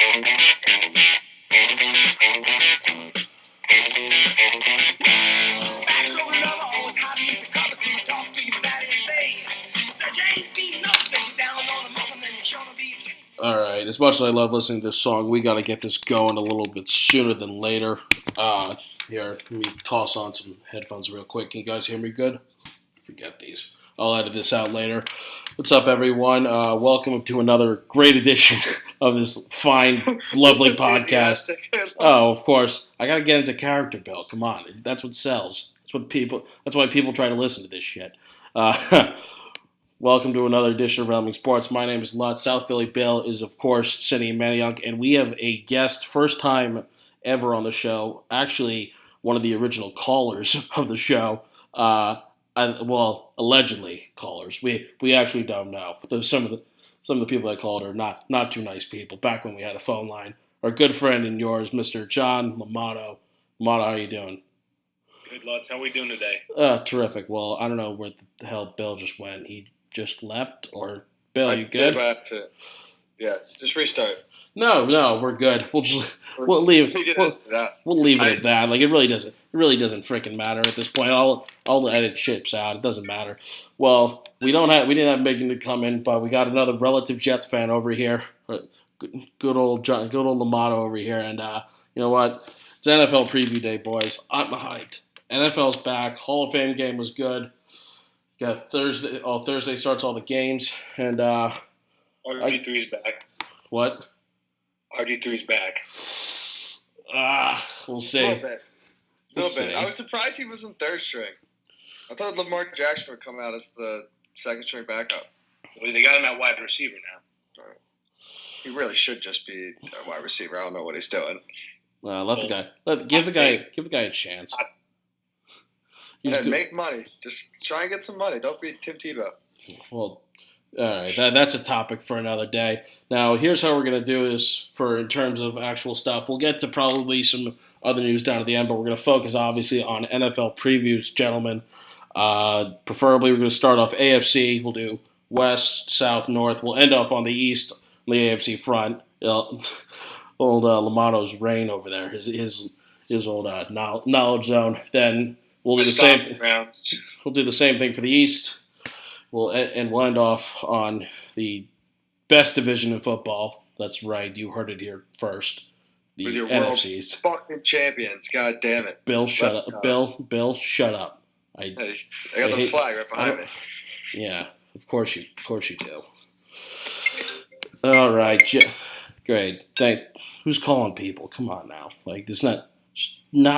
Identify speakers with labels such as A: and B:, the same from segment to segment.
A: All right. As much as I love listening to this song, we got to get this going a little bit sooner than later. Here, let me toss on some headphones real quick. Can you guys hear me good? Forget these. I'll edit this out later. What's up, everyone? Welcome to another great edition of this fine, lovely podcast. Oh, of course. I got to get into character, Bill. Come on. That's what sells. That's why people try to listen to this shit. Welcome to another edition of Realming Sports. My name is Lutz. South Philly Bill is, of course, Cindy and Maniok, and we have a guest, first time ever on the show. Actually, one of the original callers of the show. Allegedly callers. We actually don't know. But some of the people that called are not too nice people. Back when we had a phone line, our good friend and yours, Mr. John Limato. Limato, how you doing?
B: Good, Lutz. How are we doing today?
A: Terrific. Well, I don't know where the hell Bill just went. He just left, or Bill, you good?
C: Just restart.
A: No, we're good. We'll leave it at that. Like it really doesn't freaking matter at this point. All the edit chips out. It doesn't matter. Well, we didn't have Megan to come in, but we got another relative Jets fan over here. Good old Limato over here, and you know what? It's NFL preview day, boys. I'm hyped. NFL's back. Hall of Fame game was good. Got Thursday. Thursday starts all the games, and
B: RG3's back.
A: What?
B: RG3's back.
A: We'll see.
C: A little bit. I was surprised he wasn't third string. I thought Lamar Jackson would come out as the second string backup.
B: Well, they got him at wide receiver now.
C: He really should just be a wide receiver. I don't know what he's doing.
A: Give the guy a chance.
C: Make money. Just try and get some money. Don't be Tim Tebow.
A: Well, all right. That's a topic for another day. Now, here's how we're going to do this in terms of actual stuff. We'll get to probably some other news down at the end, but we're going to focus, obviously, on NFL previews, gentlemen. Preferably, we're going to start off AFC. We'll do West, South, North. We'll end off on the East, on the AFC front. Old Lamato's reign over there, his old knowledge zone. Then we'll do the same. We'll do the same thing for the East. We'll end off on the best division in football. That's right, you heard it here first. The
C: with your
A: NFC's
C: fucking champions. God damn it,
A: Bill, shut up. Bill, shut up. I
C: got the flag right behind me.
A: Yeah, of course you do. All right, great. Who's calling people? Come on now. Like, there's not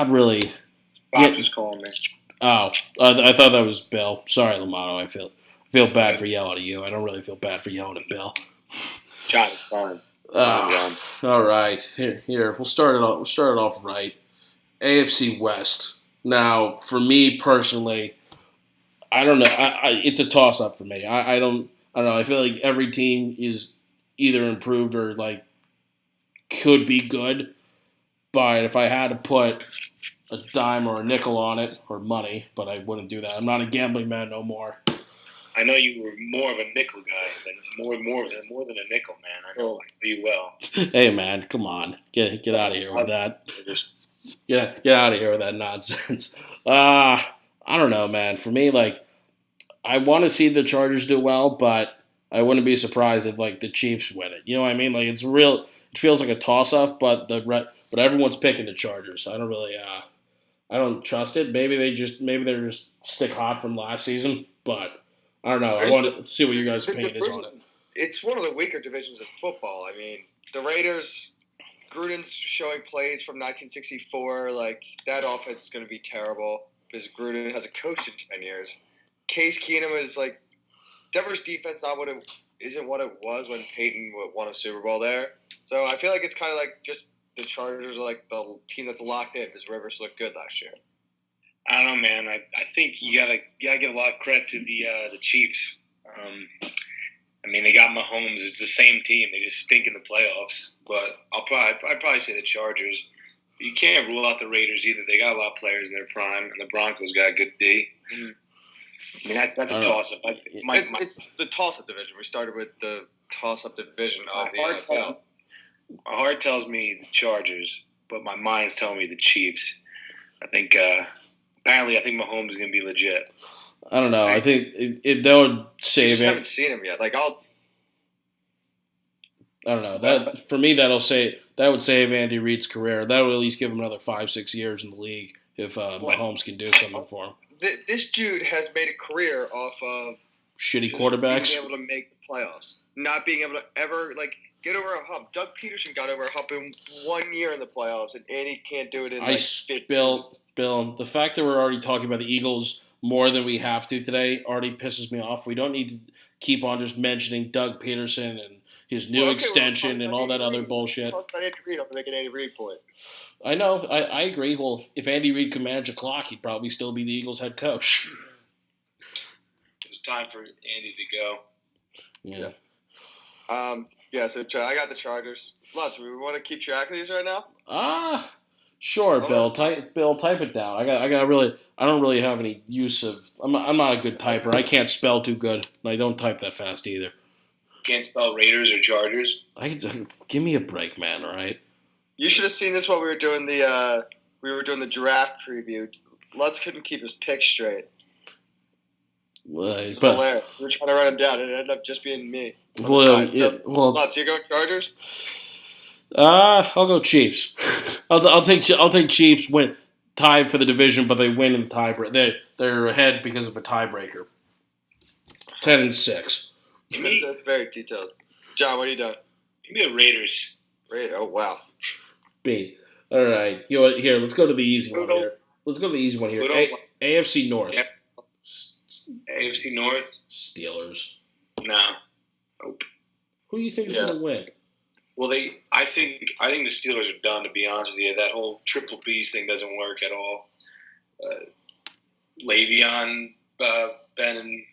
A: really.
B: Bob just calling me.
A: Oh, I thought that was Bill. Sorry, Limato. I feel bad for yelling at you. I don't really feel bad for yelling at Bill.
B: John, it's fine.
A: All right. Here. We'll start it off right. AFC West. Now, for me personally, I don't know. It's a toss-up for me. I don't know. I feel like every team is either improved or like could be good. But if I had to put a dime or a nickel on it, or money, but I wouldn't do that. I'm not a gambling man no more.
B: I know you were more of a nickel guy than more than a nickel man. I know you well.
A: Hey man, come on, get out of here with that. Get out of here with that nonsense. I don't know, man. For me, like, I want to see the Chargers do well, but I wouldn't be surprised if like the Chiefs win it. You know what I mean? Like it feels like a toss-up, but everyone's picking the Chargers. I don't really. I don't trust it. Maybe they're just stick hot from last season, but I don't know. I want to see what you guys' opinion is on it.
C: It's one of the weaker divisions in football. I mean, the Raiders, Gruden's showing plays from 1964. Like, that offense is going to be terrible because Gruden hasn't coached in 10 years. Case Keenum is like, Denver's defense isn't what it was when Peyton won a Super Bowl there. So I feel like it's kind of like just the Chargers are like the team that's locked in because Rivers looked good last year.
B: I don't know, man. I think you gotta give a lot of credit to the Chiefs. I mean, they got Mahomes. It's the same team. They just stink in the playoffs. But I'd probably say the Chargers. You can't rule out the Raiders either. They got a lot of players in their prime, and the Broncos got a good D.
C: Mm-hmm.
B: I mean, that's a toss-up.
C: It's the toss-up division. We started with the toss-up division of the NFL.
B: My heart tells me the Chargers, but my mind's telling me the Chiefs. I think apparently Mahomes is going to be legit.
A: I don't know. I think that would
C: You
A: save
C: just
A: it.
C: haven't seen him yet. Like
A: I don't know. That for me, that would save Andy Reid's career. That would at least give him another 5-6 years in the league if Mahomes can do something for him.
C: this dude has made a career off of
A: Shitty
C: just
A: quarterbacks.
C: being able to make the playoffs, not being able to ever get over a hump. Doug Peterson got over a hump in 1 year in the playoffs, and Andy can't do it in 15.
A: Bill, the fact that we're already talking about the Eagles more than we have to today already pisses me off. We don't need to keep on just mentioning Doug Peterson and his new extension and all that other bullshit.
C: Talk about Andy Reid. I'm making Andy Reid point.
A: I know. I agree. Well, if Andy Reid could manage a clock, he'd probably still be the Eagles' head coach.
B: It was time for Andy to go.
A: Yeah.
C: So I got the Chargers. Lutz, we want to keep track of these right now?
A: Sure, Bill. Type it down. I don't really have any use of. I'm not a good typer. I can't spell too good, and I don't type that fast either.
B: Can't spell Raiders or Chargers.
A: Give me a break, man. All right.
C: You should have seen this while we were doing the draft preview. Lutz couldn't keep his picks straight. It's hilarious. We were trying to write them down, and it ended up just being me. Lutz, you going Chargers?
A: I'll go Chiefs. I'll take Chiefs. Win tied for the division, but they win in the tiebreaker. They're ahead because of a tiebreaker. 10-6.
C: That's very detailed. John, what are you doing?
B: Give me the Raiders.
C: Oh wow.
A: B. All right. Here, let's go to the easy one here. AFC North.
B: Yep. AFC North.
A: Steelers.
B: No. Nope.
A: Who do you think is going to win?
B: Well, I think the Steelers are done. To be honest with you, that whole triple B's thing doesn't work at all. Le'Veon, Ben, and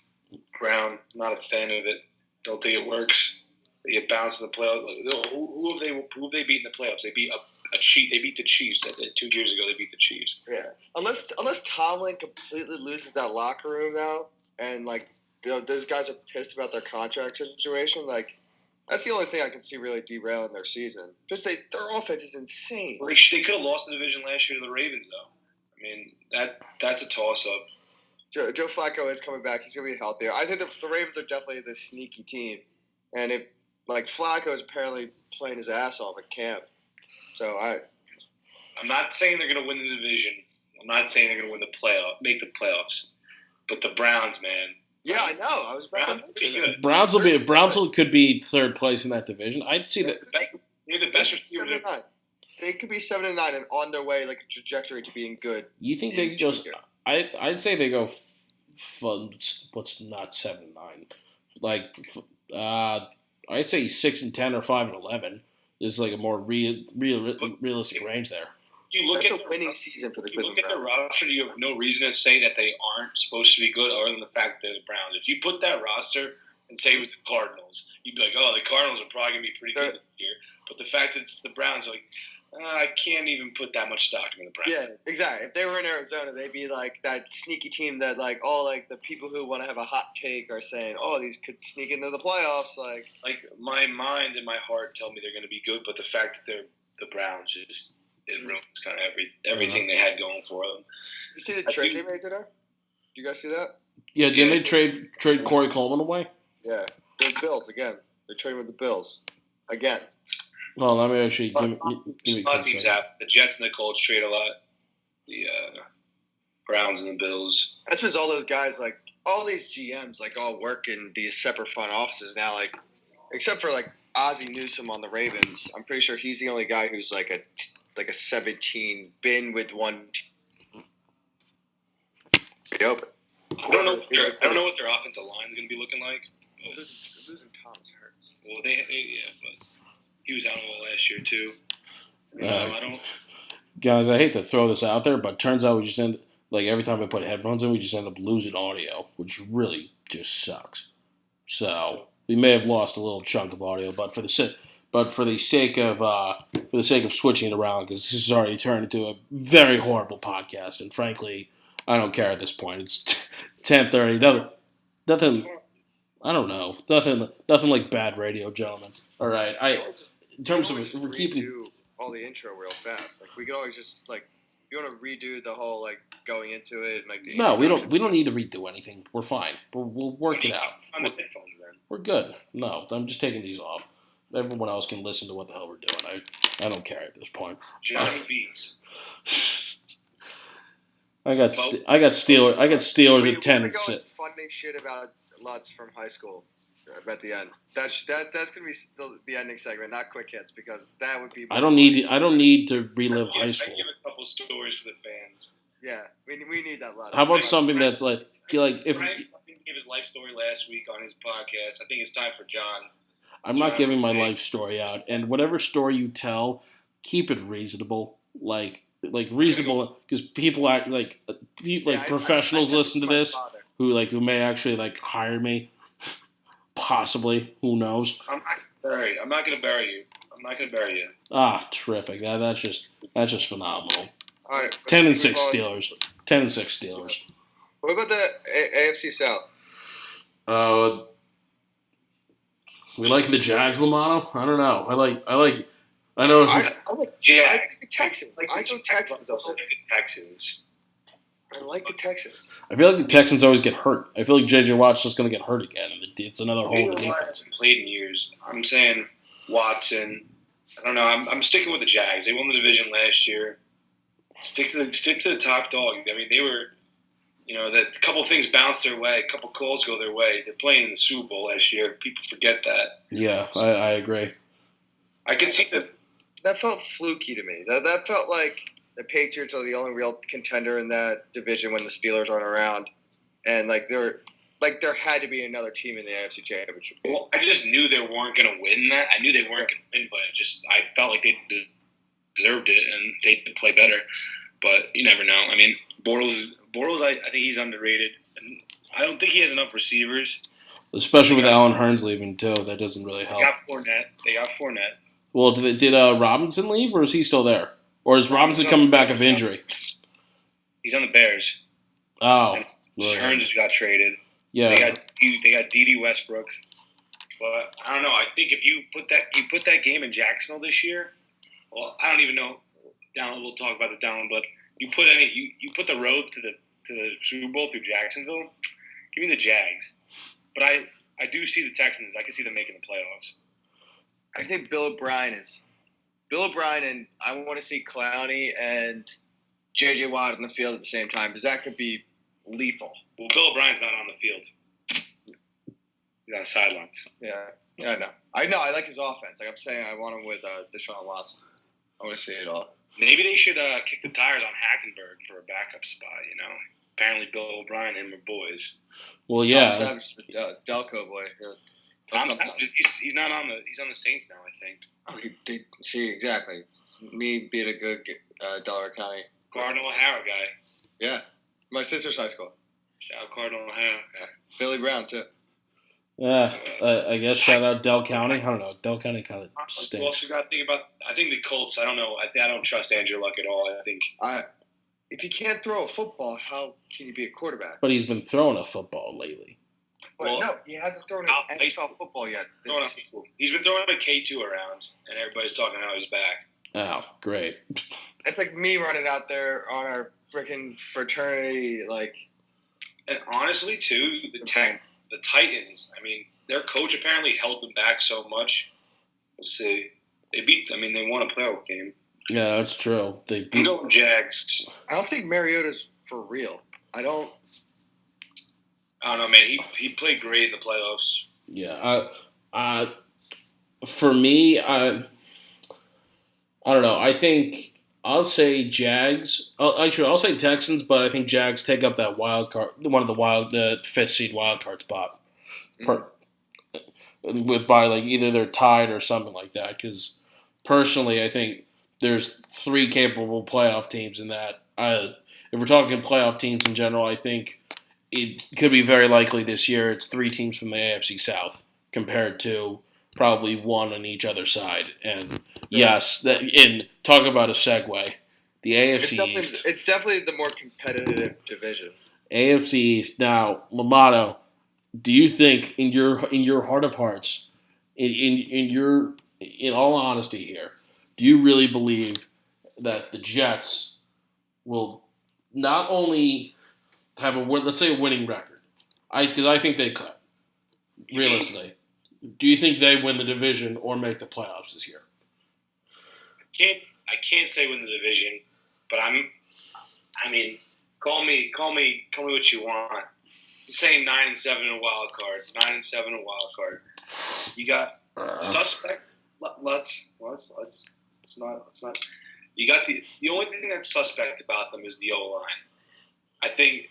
B: Brown, not a fan of it. Don't think it works. They get bounced in the playoffs. Who have they beat in the playoffs? They beat They beat the Chiefs. That's it. 2 years ago, they beat the Chiefs.
C: Yeah. Unless Tomlin completely loses that locker room now, and those guys are pissed about their contract situation, that's the only thing I can see really derailing their season. Just their offense is insane.
B: Well, they could have lost the division last year to the Ravens, though. I mean, that's a toss-up.
C: Joe Flacco is coming back. He's going to be healthier. I think the Ravens are definitely the sneaky team. And if Flacco is apparently playing his ass off at camp. So
B: I'm not saying they're going to win the division. I'm not saying they're going to make the playoffs. But the Browns, man.
C: Yeah, I know. I was about to
B: be good.
A: Browns could be third place in that division. I'd see that.
B: They're the best receiver.
C: 7-9. They could be 7-9 and on their way, a trajectory to being good.
A: You think they could go? I'd say they go. What's not 7-9? I'd say 6-10 or 5-11 is a more realistic range there.
C: That's a winning season for the Cleveland Browns.
B: You look at the roster, you have no reason to say that they aren't supposed to be good other than the fact that they're the Browns. If you put that roster and say it was the Cardinals, you'd be like, oh, the Cardinals are probably going to be pretty good this year. But the fact that it's the Browns, I can't even put that much stock in the Browns.
C: Yeah, exactly. If they were in Arizona, they'd be that sneaky team that all the people who want to have a hot take are saying, oh, these could sneak into the playoffs.
B: My mind and my heart tell me they're going to be good, but the fact that they're the Browns it ruins kind of everything they had going for them.
C: Did you see the trade they made today? Did you guys see that?
A: Yeah, didn't they trade Corey Coleman away?
C: Yeah, the Bills again. They're trading with the Bills again.
A: Well, let me actually give me
B: a lot of teams have. The Jets and the Colts trade a lot. The Browns and the Bills.
C: That's because all those guys, all these GMs, all work in these separate front offices now. Except for Ozzie Newsome on the Ravens, I'm pretty sure he's the only guy who's a 17 been with one. Yep.
B: I don't know what their offensive line is going to be looking like.
C: Losing Thomas hurts.
B: Well, but he was out all last year too. I don't.
A: Guys, I hate to throw this out there, but turns out we just every time I put headphones in, we just end up losing audio, which really just sucks. So we may have lost a little chunk of audio, but for the sake of switching it around, because this has already turned into a very horrible podcast, and frankly, I don't care at this point. It's 10:30. Nothing. I don't know. Nothing like bad radio, gentlemen. All right. in terms of
C: always
A: if we're keeping.
C: redo all the intro real fast. Like we could always just like, if you want to redo the whole like going into it and like the
A: No, we
C: introduction.
A: don't need to redo anything. We're fine. We'll work it out.
B: On the headphones then.
A: We're good. No, I'm just taking these off. Everyone else can listen to what the hell we're doing. I don't care at this point.
B: Johnny Beats.
A: I got Steelers at 10 and 6.
C: Funny shit about Lutz from high school at the end. That's gonna be the ending segment, not quick hits, because that would be.
A: I don't need to relive high
B: I
A: school.
B: give a couple stories for the fans.
C: Yeah, we need that Lutz.
A: How about something that's like if
B: Brian gave his life story last week on his podcast. I think it's time for John.
A: I'm not giving my life story out, and whatever story you tell, keep it reasonable, like reasonable, because people act like professionals listen to this who may actually hire me, possibly, who knows.
B: I'm not gonna bury you.
A: Ah, terrific! That's just phenomenal.
C: All right,
A: 10 and 6 Steelers. 10 and 6 Steelers.
C: What about the AFC South?
A: We like the Jags, Limato? I don't know. I know.
C: I like the Texans. I go Texans. I like the Texans.
A: I feel like the Texans always get hurt. I feel like J.J. Watt's just going to get hurt again, and it's another hole in the defense.
B: Hasn't played in years. I'm saying Watson. I don't know. I'm sticking with the Jags. They won the division last year. Stick to the top dog. I mean, they were. That a couple things bounce their way, a couple calls go their way. They're playing in the Super Bowl last year. People forget that.
A: Yeah, I agree.
B: I can see that.
C: That felt fluky to me. That felt like the Patriots are the only real contender in that division when the Steelers aren't around, and there had to be another team in the AFC Championship.
B: Well, I just knew they weren't going to win that. I knew they weren't going to win, but I felt like they deserved it and they could play better. But you never know. I mean, Bortles, I think he's underrated. And I don't think he has enough receivers.
A: Especially with Allen Hurns leaving, too. That doesn't really help.
B: They got Fournette.
A: Well, did Robinson leave, or is he still there? Or is Robinson coming back of injury?
B: He's on the Bears.
A: Oh.
B: And Hurns just got traded.
A: Yeah.
B: They got D.D. Westbrook. But I don't know. I think if you put that game in Jacksonville this year, well, I don't even know. We'll talk about it down, but you put the road to the Super Bowl through Jacksonville. Give me the Jags, but I do see the Texans. I can see them making the playoffs.
C: I think Bill O'Brien, and I want to see Clowney and J.J. Watt in the field at the same time, because that could be lethal.
B: Well, Bill O'Brien's not on the field. He's on the sidelines.
C: Yeah, I know. I like his offense. Like I'm saying, I want him with Deshaun Watson. I want to see it all.
B: Maybe they should kick the tires on Hackenberg for a backup spot, Apparently Bill O'Brien and him are boys.
A: Well, yeah.
C: Tom Savage, Delco boy.
B: Tom Savage, he's not on he's on the Saints now, I think.
C: Oh, see, exactly. Me being a good Delaware County.
B: Cardinal O'Hara guy.
C: Yeah. My sister's high school.
B: Shout out Cardinal O'Hara.
C: Yeah. Billy Brown, too.
A: Yeah, I guess shout out Del County. I don't know. Del County kind of stinks.
B: You also got to think about. I think the Colts. I don't know. I don't trust Andrew Luck at all. I think.
C: If you can't throw a football, how can you be a quarterback?
A: But he's been throwing a football lately.
C: Well, no, he hasn't thrown an NFL football yet.
B: He's been throwing a K2 around, and everybody's talking how he's back.
A: Oh, great.
C: It's like me running out there on our freaking fraternity,
B: And honestly, too, the Titans. I mean, their coach apparently held them back so much. We'll see. They beat them. I mean, they won a playoff game.
A: Yeah, that's true. They beat
B: the Jags.
C: I don't think Mariota's for real. I don't
B: know, man. He played great in the playoffs.
A: Yeah. For me, I don't know. I think I'll say Jags. I'll say Texans, but I think Jags take up that wild card, the 5th seed wild card spot. By either they're tied or something like that. Because personally, I think there's 3 capable playoff teams in that. If we're talking playoff teams in general, I think it could be very likely this year it's 3 teams from the AFC South compared to probably 1 on each other side. And yes, talk about a segue. The AFC East.
C: It's definitely the more competitive division.
A: AFC East. Now, Limato, do you think in your heart of hearts, in in all honesty here, do you really believe that the Jets will not only have let's say a winning record? Because I think they could, realistically. Do you think they win the division or make the playoffs this year?
B: I can't say win the division, but call me what you want. I'm saying 9-7 in a wild card. 9-7 in a wild card. You got suspect. Let's not. You got the only thing that's suspect about them is the O-line. I think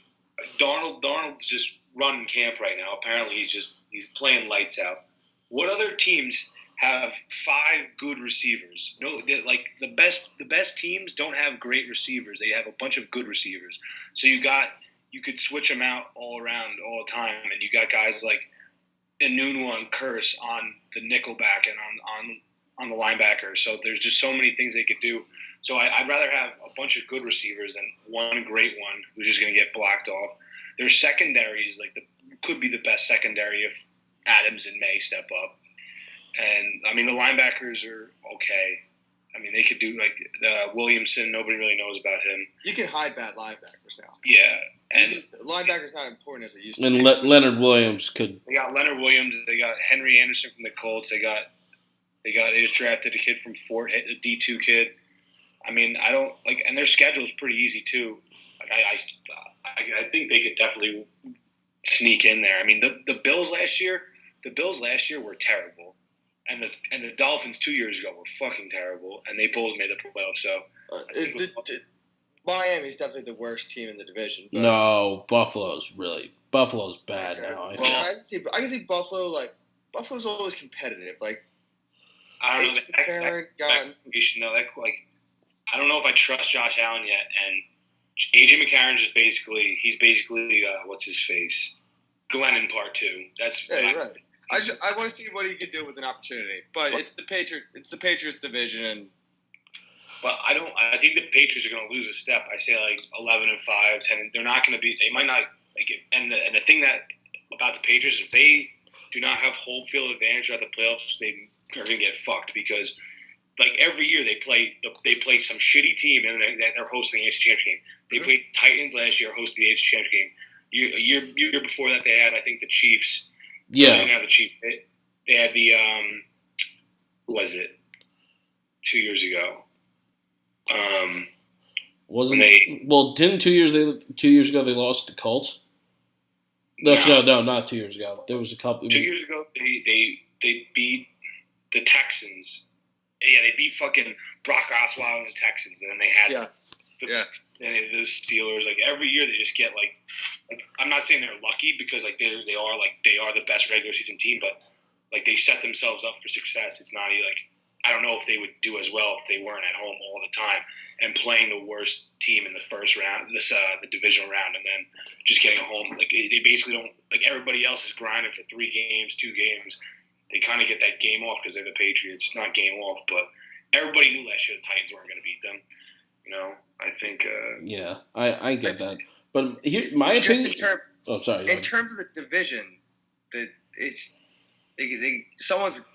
B: Darnold's just running camp right now. Apparently he's playing lights out. What other teams have 5 good receivers? No, like the best teams don't have great receivers. They have a bunch of good receivers. So you could switch them out all around all the time, and you got guys like Enunwa and Curse on the nickelback and on the linebacker. So there's just so many things they could do. So I'd rather have a bunch of good receivers than one great one who's just going to get blocked off. Their secondary is could be the best secondary if Adams and May step up. And the linebackers are okay. They could do Williamson. Nobody really knows about him.
C: You can hide bad linebackers now.
B: Yeah, and
C: linebackers not important as it used to
A: be. And Leonard Williams could.
B: They got Leonard Williams. They got Henry Anderson from the Colts. They just drafted a kid from Fort, a D2 kid. I don't and their schedule is pretty easy too. I think they could definitely sneak in there. The Bills last year were terrible, and the Dolphins 2 years ago were fucking terrible, and they both made the playoffs. So
C: Miami's definitely the worst team in the division. But
A: no, Buffalo's bad now.
C: I can see Buffalo. Buffalo's always competitive.
B: I don't know. I don't know if I trust Josh Allen yet, and AJ McCarron's he's basically what's his face, Glennon Part 2. That's
C: right. I want to see what he could do with an opportunity, but it's the Patriots division,
B: but I think the Patriots are going to lose a step. I say 11-5, 10. They're not going to be. They might not make it. And the thing about the Patriots is if they do not have home field advantage throughout the playoffs, they are going to get fucked because. Every year they play some shitty team and they're hosting the AFC Championship game. They played Titans last year, hosted the AFC Championship game. Year before that they had I think the Chiefs.
A: Yeah.
B: They didn't have the Chiefs. They had the who was it? 2 years ago.
A: Didn't 2 years ago they lost to the Colts? No, not 2 years ago. There was a couple.
B: 2 years ago they beat the Texans. Yeah, they beat fucking Brock Osweiler and the Texans, and then they had the Steelers. Every year they just get I'm not saying they're lucky because they are the best regular season team, but they set themselves up for success. It's not I don't know if they would do as well if they weren't at home all the time and playing the worst team in the first round, the divisional round, and then just getting home. They basically don't everybody else is grinding for 3 games, 2 games. They kind of get that game off because they're the Patriots. Not game off, but everybody knew last year the Titans weren't going to beat them. I think.
A: Yeah, I get that. But here, my opinion.
C: In terms of the division,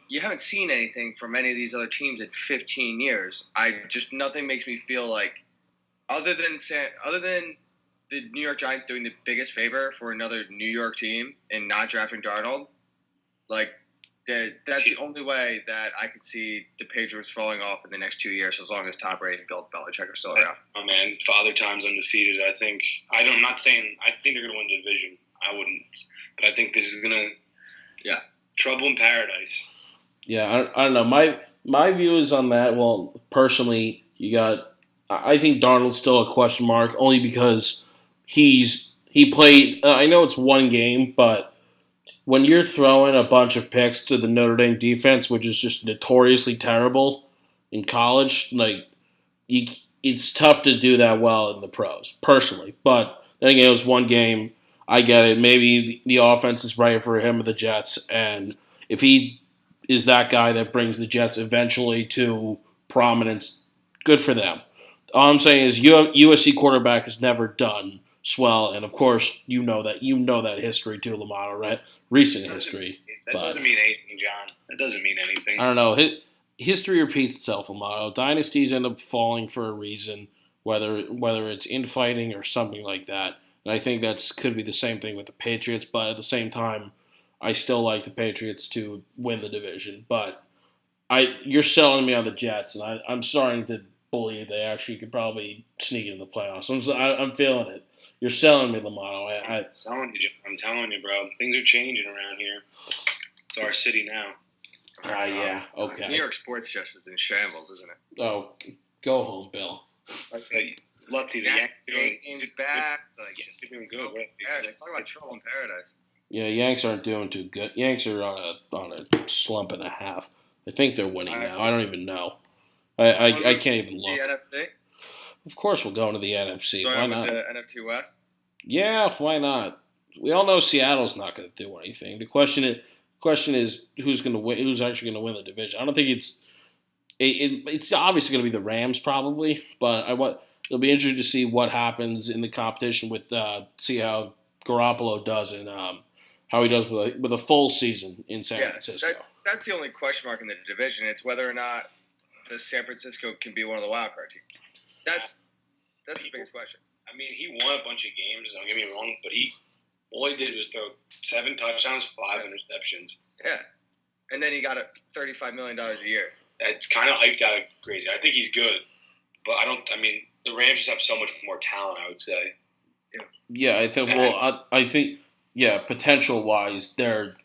C: you haven't seen anything from any of these other teams in 15 years. Nothing makes me feel other than the New York Giants doing the biggest favor for another New York team and not drafting Darnold, that's the only way that I could see the Patriots falling off in the next 2 years, as long as Tom Brady and Bill Belichick are still around.
B: Oh man, Father Time's undefeated. I'm not saying I think they're going to win the division. I wouldn't, but I think this is going to, trouble in paradise.
A: Yeah, I don't know. My view is on that. Well, personally, I think Darnold's still a question mark, only because he played. I know it's one game, but. When you're throwing a bunch of picks to the Notre Dame defense, which is just notoriously terrible in college, it's tough to do that well in the pros, personally. But then again, it was one game. I get it. Maybe the offense is right for him or the Jets, and if he is that guy that brings the Jets eventually to prominence, good for them. All I'm saying is USC quarterback has never done swell, and of course you know that history too, Limato, right? Recent history.
B: That doesn't mean anything, John. That doesn't mean anything.
A: I don't know. history repeats itself, Amato. Dynasties end up falling for a reason, whether it's infighting or something like that. And I think that's could be the same thing with the Patriots. But at the same time, I still like the Patriots to win the division. But you're selling me on the Jets, and I'm starting to believe they actually could probably sneak into the playoffs. I'm feeling it. You're selling me, Limato.
B: I'm telling you, bro. Things are changing around here. It's our city now.
A: Yeah, okay.
C: New York sports just is in shambles, isn't it?
A: Oh, go home, Bill.
B: Let's see the
C: Yankees back. Like,
B: just doing good.
C: Paradise. Talk about trouble in paradise.
A: Yeah, Yanks aren't doing too good. Yanks are on a slump and a half. I think they're winning now. I don't even know. I can't even look.
C: The NFC?
A: Of course we'll go into the NFC.
C: Starting
A: Why not?
C: with the NFC West?
A: Yeah, why not? We all know Seattle's not going to do anything. The question is who's going to win? Who's actually going to win the division? I don't think it's obviously going to be the Rams probably, but it'll be interesting to see what happens in the competition with see how Garoppolo does and how he does with a full season in San Francisco.
C: That's the only question mark in the division. It's whether or not the San Francisco can be one of the wild card teams. That's the biggest question.
B: I mean, he won a bunch of games. Don't get me wrong, but all he did was throw 7 touchdowns, 5 interceptions.
C: Yeah, and then he got $35 million a year.
B: That's kind of hyped out crazy. I think he's good, but I mean, the Rams just have so much more talent. I would say.
A: Yeah, I think. Well, I think. Yeah, potential wise, they're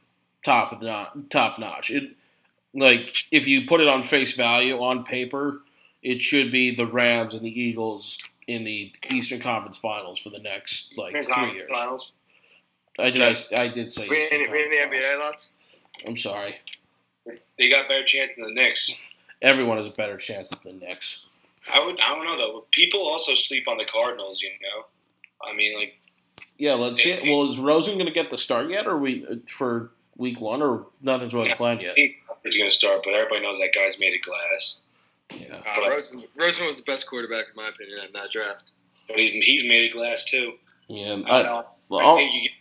A: top notch. Like if you put it on face value on paper, it should be the Rams and the Eagles in the Eastern Conference Finals for the next 3 years.
B: Finals.
A: I did say
C: we in the NBA lots.
A: I'm sorry.
B: They got a better chance than the Knicks.
A: Everyone has a better chance than the Knicks.
B: I don't know though. People also sleep on the Cardinals. I mean, like.
A: Yeah, let's see. Well, is Rosen going to get the start yet, or for week 1, or nothing's really planned yet?
B: He's going to start, but everybody knows that guy's made of glass.
A: Yeah.
C: Rosen was the best quarterback in my opinion in that draft.
B: But he's made of glass too.
A: Yeah,
B: I think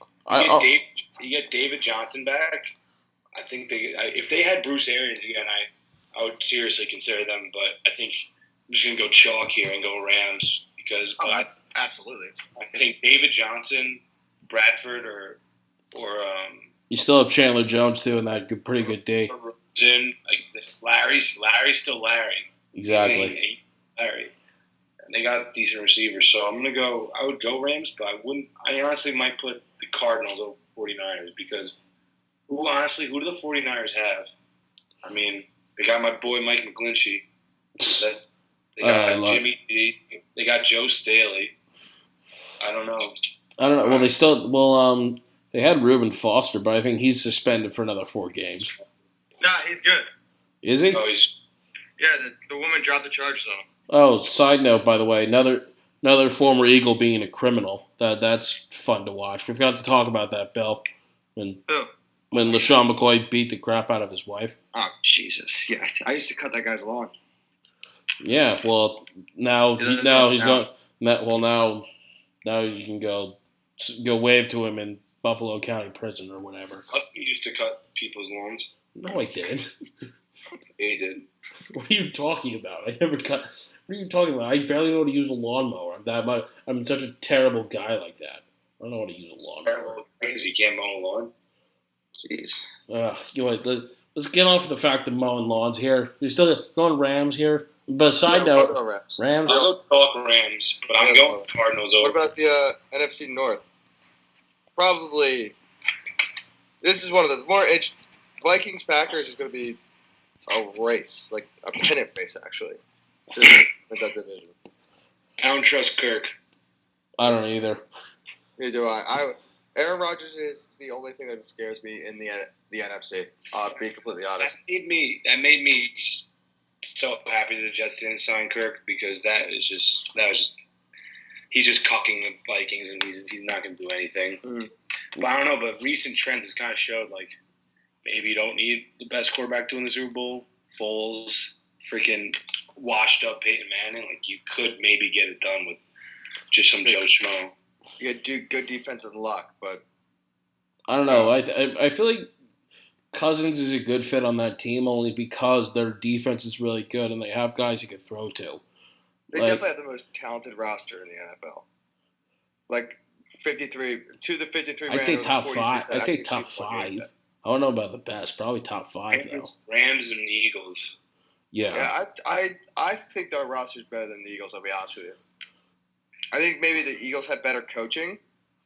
B: you get David Johnson back. I think if they had Bruce Arians again, I would seriously consider them. But I think I'm just going to go chalk here and go Rams because
C: absolutely.
B: I think David Johnson, Bradford, or
A: you still have Chandler Jones too in that pretty good day.
B: Larry's still Larry.
A: Exactly.
B: Larry. And they got decent receivers, so I would go Rams, but I honestly might put the Cardinals over 49ers because who do the 49ers have? I mean, they got my boy Mike McGlinchey. They got Jimmy G. They got Joe Staley. I don't know.
A: Well, they had Reuben Foster, but I think he's suspended for another 4 games.
C: Nah, he's good.
A: Is he?
B: Oh,
C: the woman dropped the charge though.
A: Oh, side note, by the way, another former Eagle being a criminal. That's fun to watch. We forgot to talk about that, Bill. When LaShawn McCoy beat the crap out of his wife.
C: Oh, Jesus. Yeah, I used to cut that guy's lawn.
A: Yeah, well, now he's going. Well, now you can go wave to him in Buffalo County Prison or whatever.
B: He used to cut people's lawns.
A: No, I didn't.
B: He did.
A: What are you talking about? I never cut. What are you talking about? I barely know how to use a lawnmower. I'm such a terrible guy like that. I don't know how to use a lawnmower.
B: Because he can't mow a lawn.
C: Jeez.
A: Let's get off the fact of mowing lawns here. We're still going Rams here. But side note, Rams.
B: I'll go talk Rams, but I'm going Cardinals over.
C: What about the NFC North? Probably. This is one of the more Vikings Packers is going to be a race, like a pennant race, actually. That's that division.
B: I don't trust Kirk.
A: I don't either.
C: Neither do I. Aaron Rodgers is the only thing that scares me in the NFC. I'll be completely honest.
B: That made me so happy that the Jets didn't sign Kirk because he's just cucking the Vikings and he's not going to do anything. Mm-hmm. But I don't know. But recent trends has kind of showed like maybe you don't need the best quarterback to win the Super Bowl. Foles, freaking washed up Peyton Manning. Like you could maybe get it done with just some Joe Schmo.
C: You got to do good defensive luck, but
A: I don't know. I feel like Cousins is a good fit on that team only because their defense is really good and they have guys you can throw to.
C: They definitely have the most talented roster in the NFL. Like 53 to the 53.
A: I'd say top 5. I'd say
C: actually
A: top
C: Super Bowl game.
A: 5. I don't know about the best. Probably top 5 though.
B: Rams and Eagles.
A: Yeah.
C: I think their roster is better than the Eagles. I'll be honest with you. I think maybe the Eagles had better coaching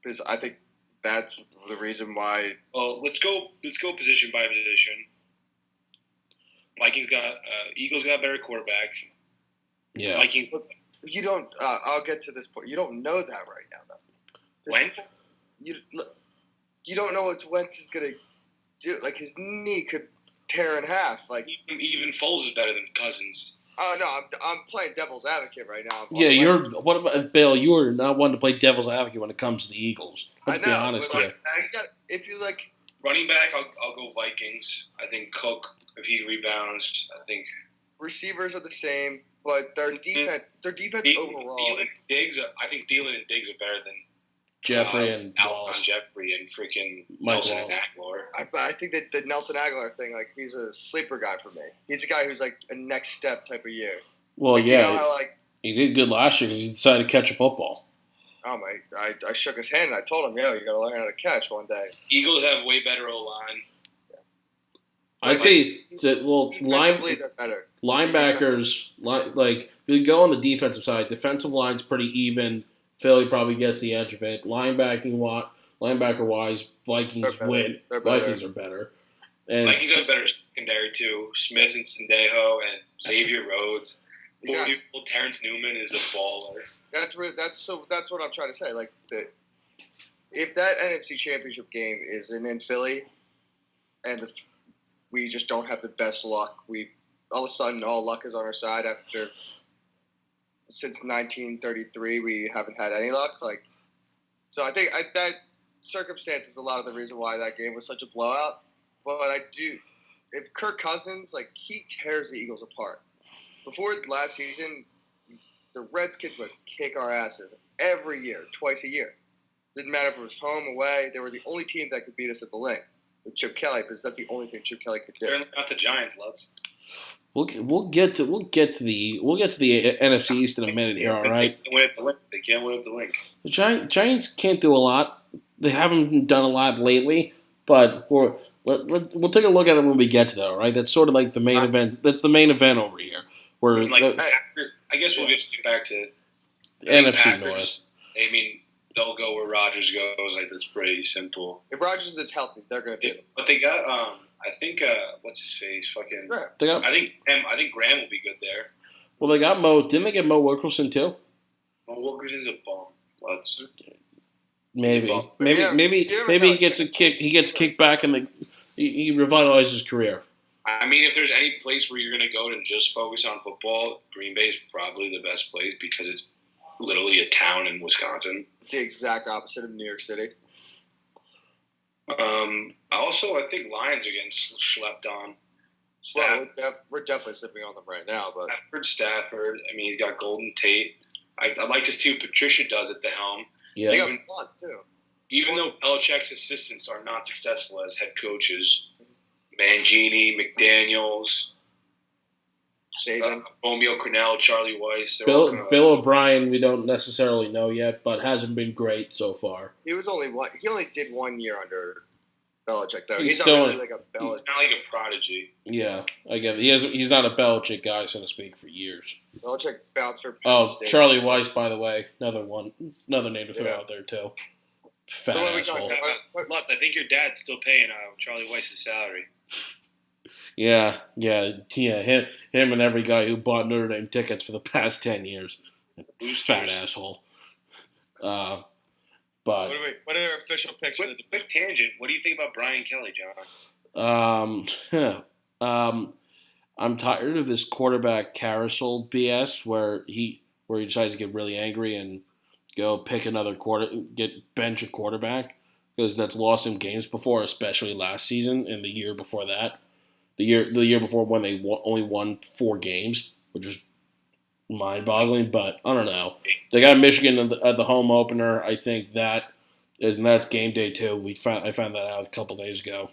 C: because I think that's the reason why.
B: Well, let's go position by position. Eagles got a better quarterback.
A: Yeah.
B: Vikings.
C: You don't. I'll get to this point. You don't know that right now, though.
B: Wentz?
C: You don't know what Wentz is gonna do. Like his knee could tear in half. Like
B: even Foles is better than Cousins.
C: Oh no, I'm playing devil's advocate right now.
A: Yeah, What about Bill? You are not one to play devil's advocate when it comes to the Eagles. Let's be honest here.
C: If you like
B: running back, I'll go Vikings. I think Cook, if he rebounds, I think
C: receivers are the same, but their defense overall.
B: I think Thielen and Diggs are better than
A: Jeffrey and
B: Alshon Jeffrey and freaking Nelson Aguilar.
C: I think that the Nelson Aguilar thing, like he's a sleeper guy for me. He's a guy who's like a next step type of year.
A: Well,
C: like,
A: yeah,
C: you know how, like,
A: he did good last year because he decided to catch a football.
C: Oh my! I shook his hand and I told him, "Yo, you gotta learn how to catch one day."
B: Eagles have way better O-line.
A: I'd say they're
C: better.
A: Linebackers, like if you go on the defensive side, defensive line's pretty even. Philly probably gets the edge of it. Linebacker-wise, Vikings win. Vikings are better. And
B: Vikings have better secondary, too. Smith and Sendejo and Xavier Rhodes. Terrence Newman is a baller.
C: That's what I'm trying to say. Like, if that NFC Championship game is in Philly and we just don't have the best luck, all of a sudden all luck is on our side after – since 1933, we haven't had any luck. So I think that circumstance is a lot of the reason why that game was such a blowout. But if Kirk Cousins, he tears the Eagles apart. Before last season, the Redskins would kick our asses every year, twice a year. Didn't matter if it was home, away. They were the only team that could beat us at the link with Chip Kelly, because that's the only thing Chip Kelly could do.
B: They're not the Giants, Lutz.
A: We'll get to the NFC East in a minute here. All right.
B: They can't win at the link.
A: The Giants can't do a lot. They haven't done a lot lately, but we'll take a look at it when we get to that. All right. That's sort of like the main event. That's the main event over here.
B: I guess we'll get back to
A: the NFC
B: Packers,
A: North.
B: I mean, they'll go where Rodgers goes. That's pretty simple.
C: If Rodgers is healthy, they're going to be.
B: But they got I think what's his face? Fucking.
C: Graham.
B: I think Graham will be good there.
A: Well, they got Mo. Didn't they get Mo Wilkerson too?
B: Mo Wilkerson's a bum.
A: Maybe he gets a kick. He gets kicked back and he revitalizes his career.
B: I mean, if there's any place where you're going to go and just focus on football, Green Bay is probably the best place because it's literally a town in Wisconsin.
C: It's the exact opposite of New York City.
B: I think Lions are getting schlepped on.
C: Well, we're definitely slipping on them right now. But
B: Stafford. I mean, he's got Golden Tate. I like to see what Patricia does at the helm.
A: Yeah,
C: they got fun too.
B: Even though Belichick's assistants are not successful as head coaches, Mangini, McDaniels, Romeo Crennel, Charlie Weiss.
A: Bill O'Brien, we don't necessarily know yet, but hasn't been great so far.
C: He only did 1 year under Belichick, though.
A: He's
C: not really like a Belichick.
B: He's not like a prodigy.
A: Yeah, I get it. He's not a Belichick guy, so to speak, for years.
C: Belichick bounced for Penn State.
A: Charlie Weiss, by the way, another name to throw out there too. Fat asshole.
B: Lutz, I think your dad's still paying Charlie Weiss's salary.
A: Yeah. Him and every guy who bought Notre Dame tickets for the past 10 years. Fat asshole. But
C: what are their official picks?
B: Quick tangent. What do you think about Brian Kelly, John?
A: I'm tired of this quarterback carousel BS where he decides to get really angry and go pick another bench a quarterback, because that's lost him games before, especially last season and the year before that. The year before, when they only won 4 games, which was mind-boggling. But I don't know. They got Michigan at the home opener. I think that's game day too. I found that out a couple days ago.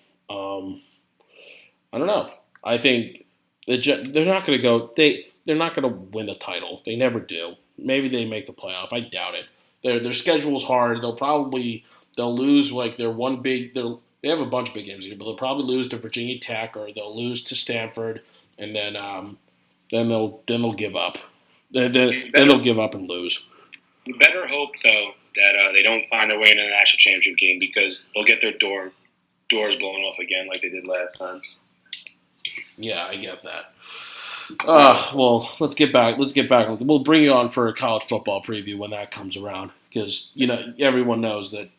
A: I don't know. I think they're not going to go. They're not going to win the title. They never do. Maybe they make the playoff. I doubt it. Their schedule's hard. They'll lose like their one big. They have a bunch of big games here, but they'll probably lose to Virginia Tech or they'll lose to Stanford, and then they'll give up. Then they'll give up and lose.
B: You better hope though that they don't find their way into the national championship game because they'll get their doors blown off again like they did last time.
A: Yeah, I get that. Well, let's get back. We'll bring you on for a college football preview when that comes around because everyone knows that.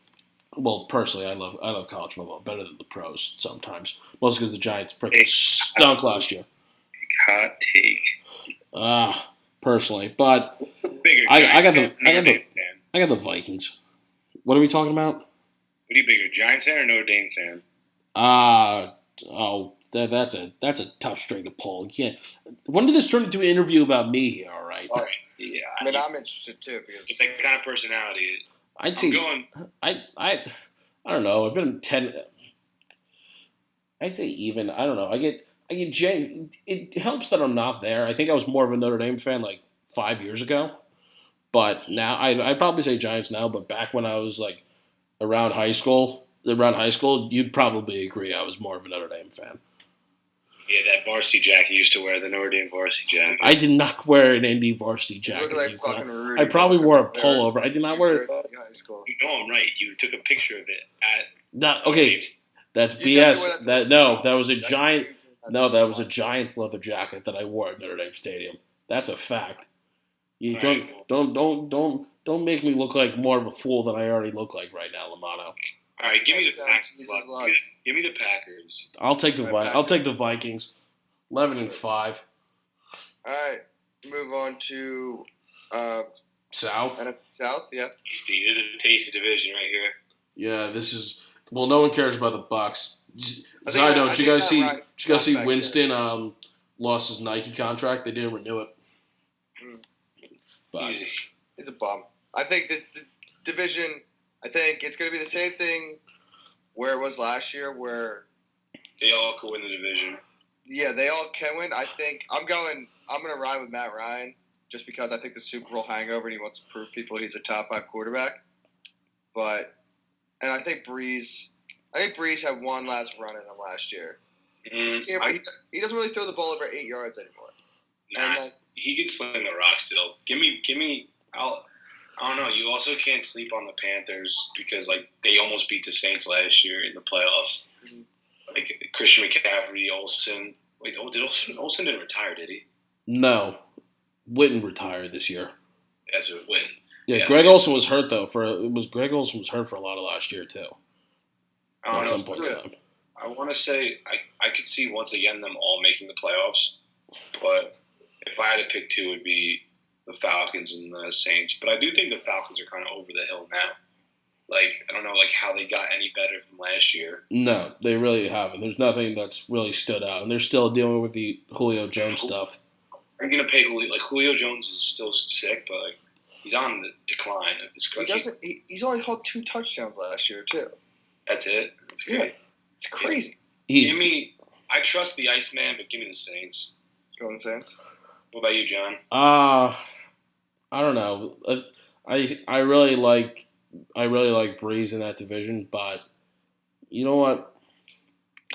A: Well, personally, I love college football better than the pros sometimes. Mostly because the Giants freaking stunk last year.
B: Hot take.
A: Personally, but
B: Bigger
A: I got
B: the
A: the Vikings. What are we talking about?
B: What are you bigger, Giants fan or Notre Dame fan?
A: That's a tough string to pull. Yeah. When did this turn into an interview about me here? All right.
C: All right. Yeah. I mean, I'm interested too because
B: it's that kind of personality.
A: I'd say I don't know. I've been 10. I'd say even. I don't know. I get. It helps that I'm not there. I think I was more of a Notre Dame fan like 5 years ago, but now I'd probably say Giants now. But back when I was like around high school, you'd probably agree I was more of a Notre Dame fan.
B: Yeah, that varsity jacket you used to wear, the Notre Dame varsity jacket.
A: I did not wear an Indy varsity jacket. I probably wore a pullover. I did not wear.
C: High school.
B: You know I'm right. You took a picture of it at.
A: Okay, that's BS. That was a giant. No, that was a Giants leather jacket that I wore at Notre Dame Stadium. That's a fact. You don't make me look like more of a fool than I already look like right now, Limato.
B: All right, give me the Packers. Give me the Packers.
A: I'll take the Vikings. 11-5.
C: All right, move on to
A: South.
C: South, yeah.
B: Tasty. This is a tasty division right here.
A: Yeah, this is. Well, no one cares about the Bucks. Side note, did you guys see Winston lost his Nike contract? They didn't renew it. But
B: Easy.
C: It's a bum. I think the division. I think it's going to be the same thing where it was last year, where
B: they all could win the division.
C: Yeah, they all can win. I think I'm going to ride with Matt Ryan just because I think the Super Bowl hangover and he wants to prove people he's a top 5 quarterback. And I think Breeze had one last run in him last year. He doesn't really throw the ball over 8 yards anymore.
B: Nah, he can sling the rock still. Give me. I don't know. You also can't sleep on the Panthers because they almost beat the Saints last year in the playoffs. Mm-hmm. Like Christian McCaffrey, Olsen. Wait, Olsen didn't retire, did he?
A: No, Witten retired this year.
B: That's a Witten.
A: Yeah, Greg Olsen was hurt though. Greg Olsen was hurt for a lot of last year too.
B: At some point in time. I want to say I could see once again them all making the playoffs, but if I had to pick two, it would be the Falcons and the Saints. But I do think the Falcons are kind of over the hill now. I don't know, how they got any better from last year.
A: No, they really haven't. There's nothing that's really stood out, and they're still dealing with the Julio Jones stuff.
B: I'm gonna pay Julio. Julio Jones is still sick, but he's on the decline of his career.
C: He's only called 2 touchdowns last year too.
B: That's it. That's
C: yeah, it's crazy.
B: I trust the Iceman, but give me the Saints.
C: Going Saints.
B: What about you, John?
A: I don't know. I really like Breeze in that division, but you know what?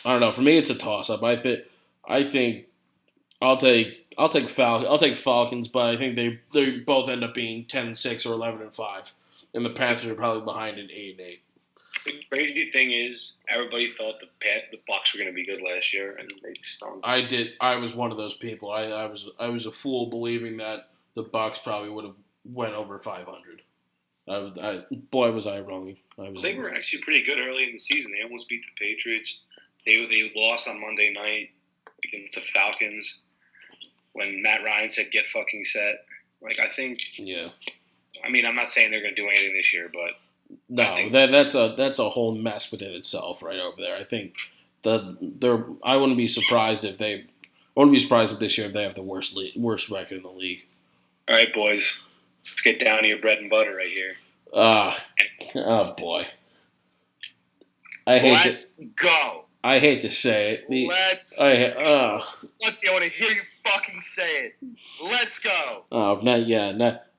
A: I don't know. For me, it's a toss-up. I think I'll take Falcons, but I think they both end up being 10-6 or 11-5, and the Panthers are probably behind at 8-8.
B: The crazy thing is, everybody thought the Bucs were going to be good last year, and they stunk.
A: I was one of those people. I was a fool believing that the Bucs probably would have went over 500. Boy, was I wrong.
B: They were actually pretty good early in the season. They almost beat the Patriots. They lost on Monday night against the Falcons when Matt Ryan said, "Get fucking set." I think. Yeah. I mean, I'm not saying they're going to do anything this year, but.
A: No, that's a whole mess within itself right over there. I think I wouldn't be surprised if this year if they have the worst record in the league.
B: All right, boys, let's get down to your bread and butter right here.
A: Oh boy, I hate
C: Let's go.
A: I hate to say it.
C: Let's
A: I
C: want to hear you fucking say it. Let's go.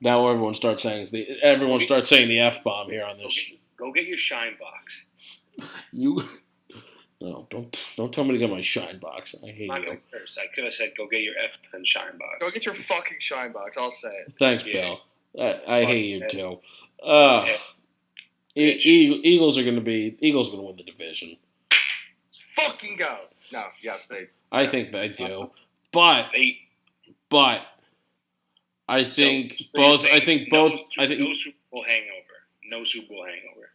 A: Now everyone starts saying the F bomb here on this.
B: Go get your shine box.
A: You no, don't tell me to get my shine box. I hate
B: I'm not
A: you.
B: gonna curse. I could have said go get your F and shine box.
C: Go get your fucking shine box. I'll say it.
A: Thanks,
B: Yeah.
A: Bill. I hate you too.
B: Yeah.
A: Eagles are gonna win the division.
C: Let's fucking go. No, yes, they.
A: I think they do, but I think
B: No
A: both.
B: No Super Bowl hangover. No Super Bowl hangover.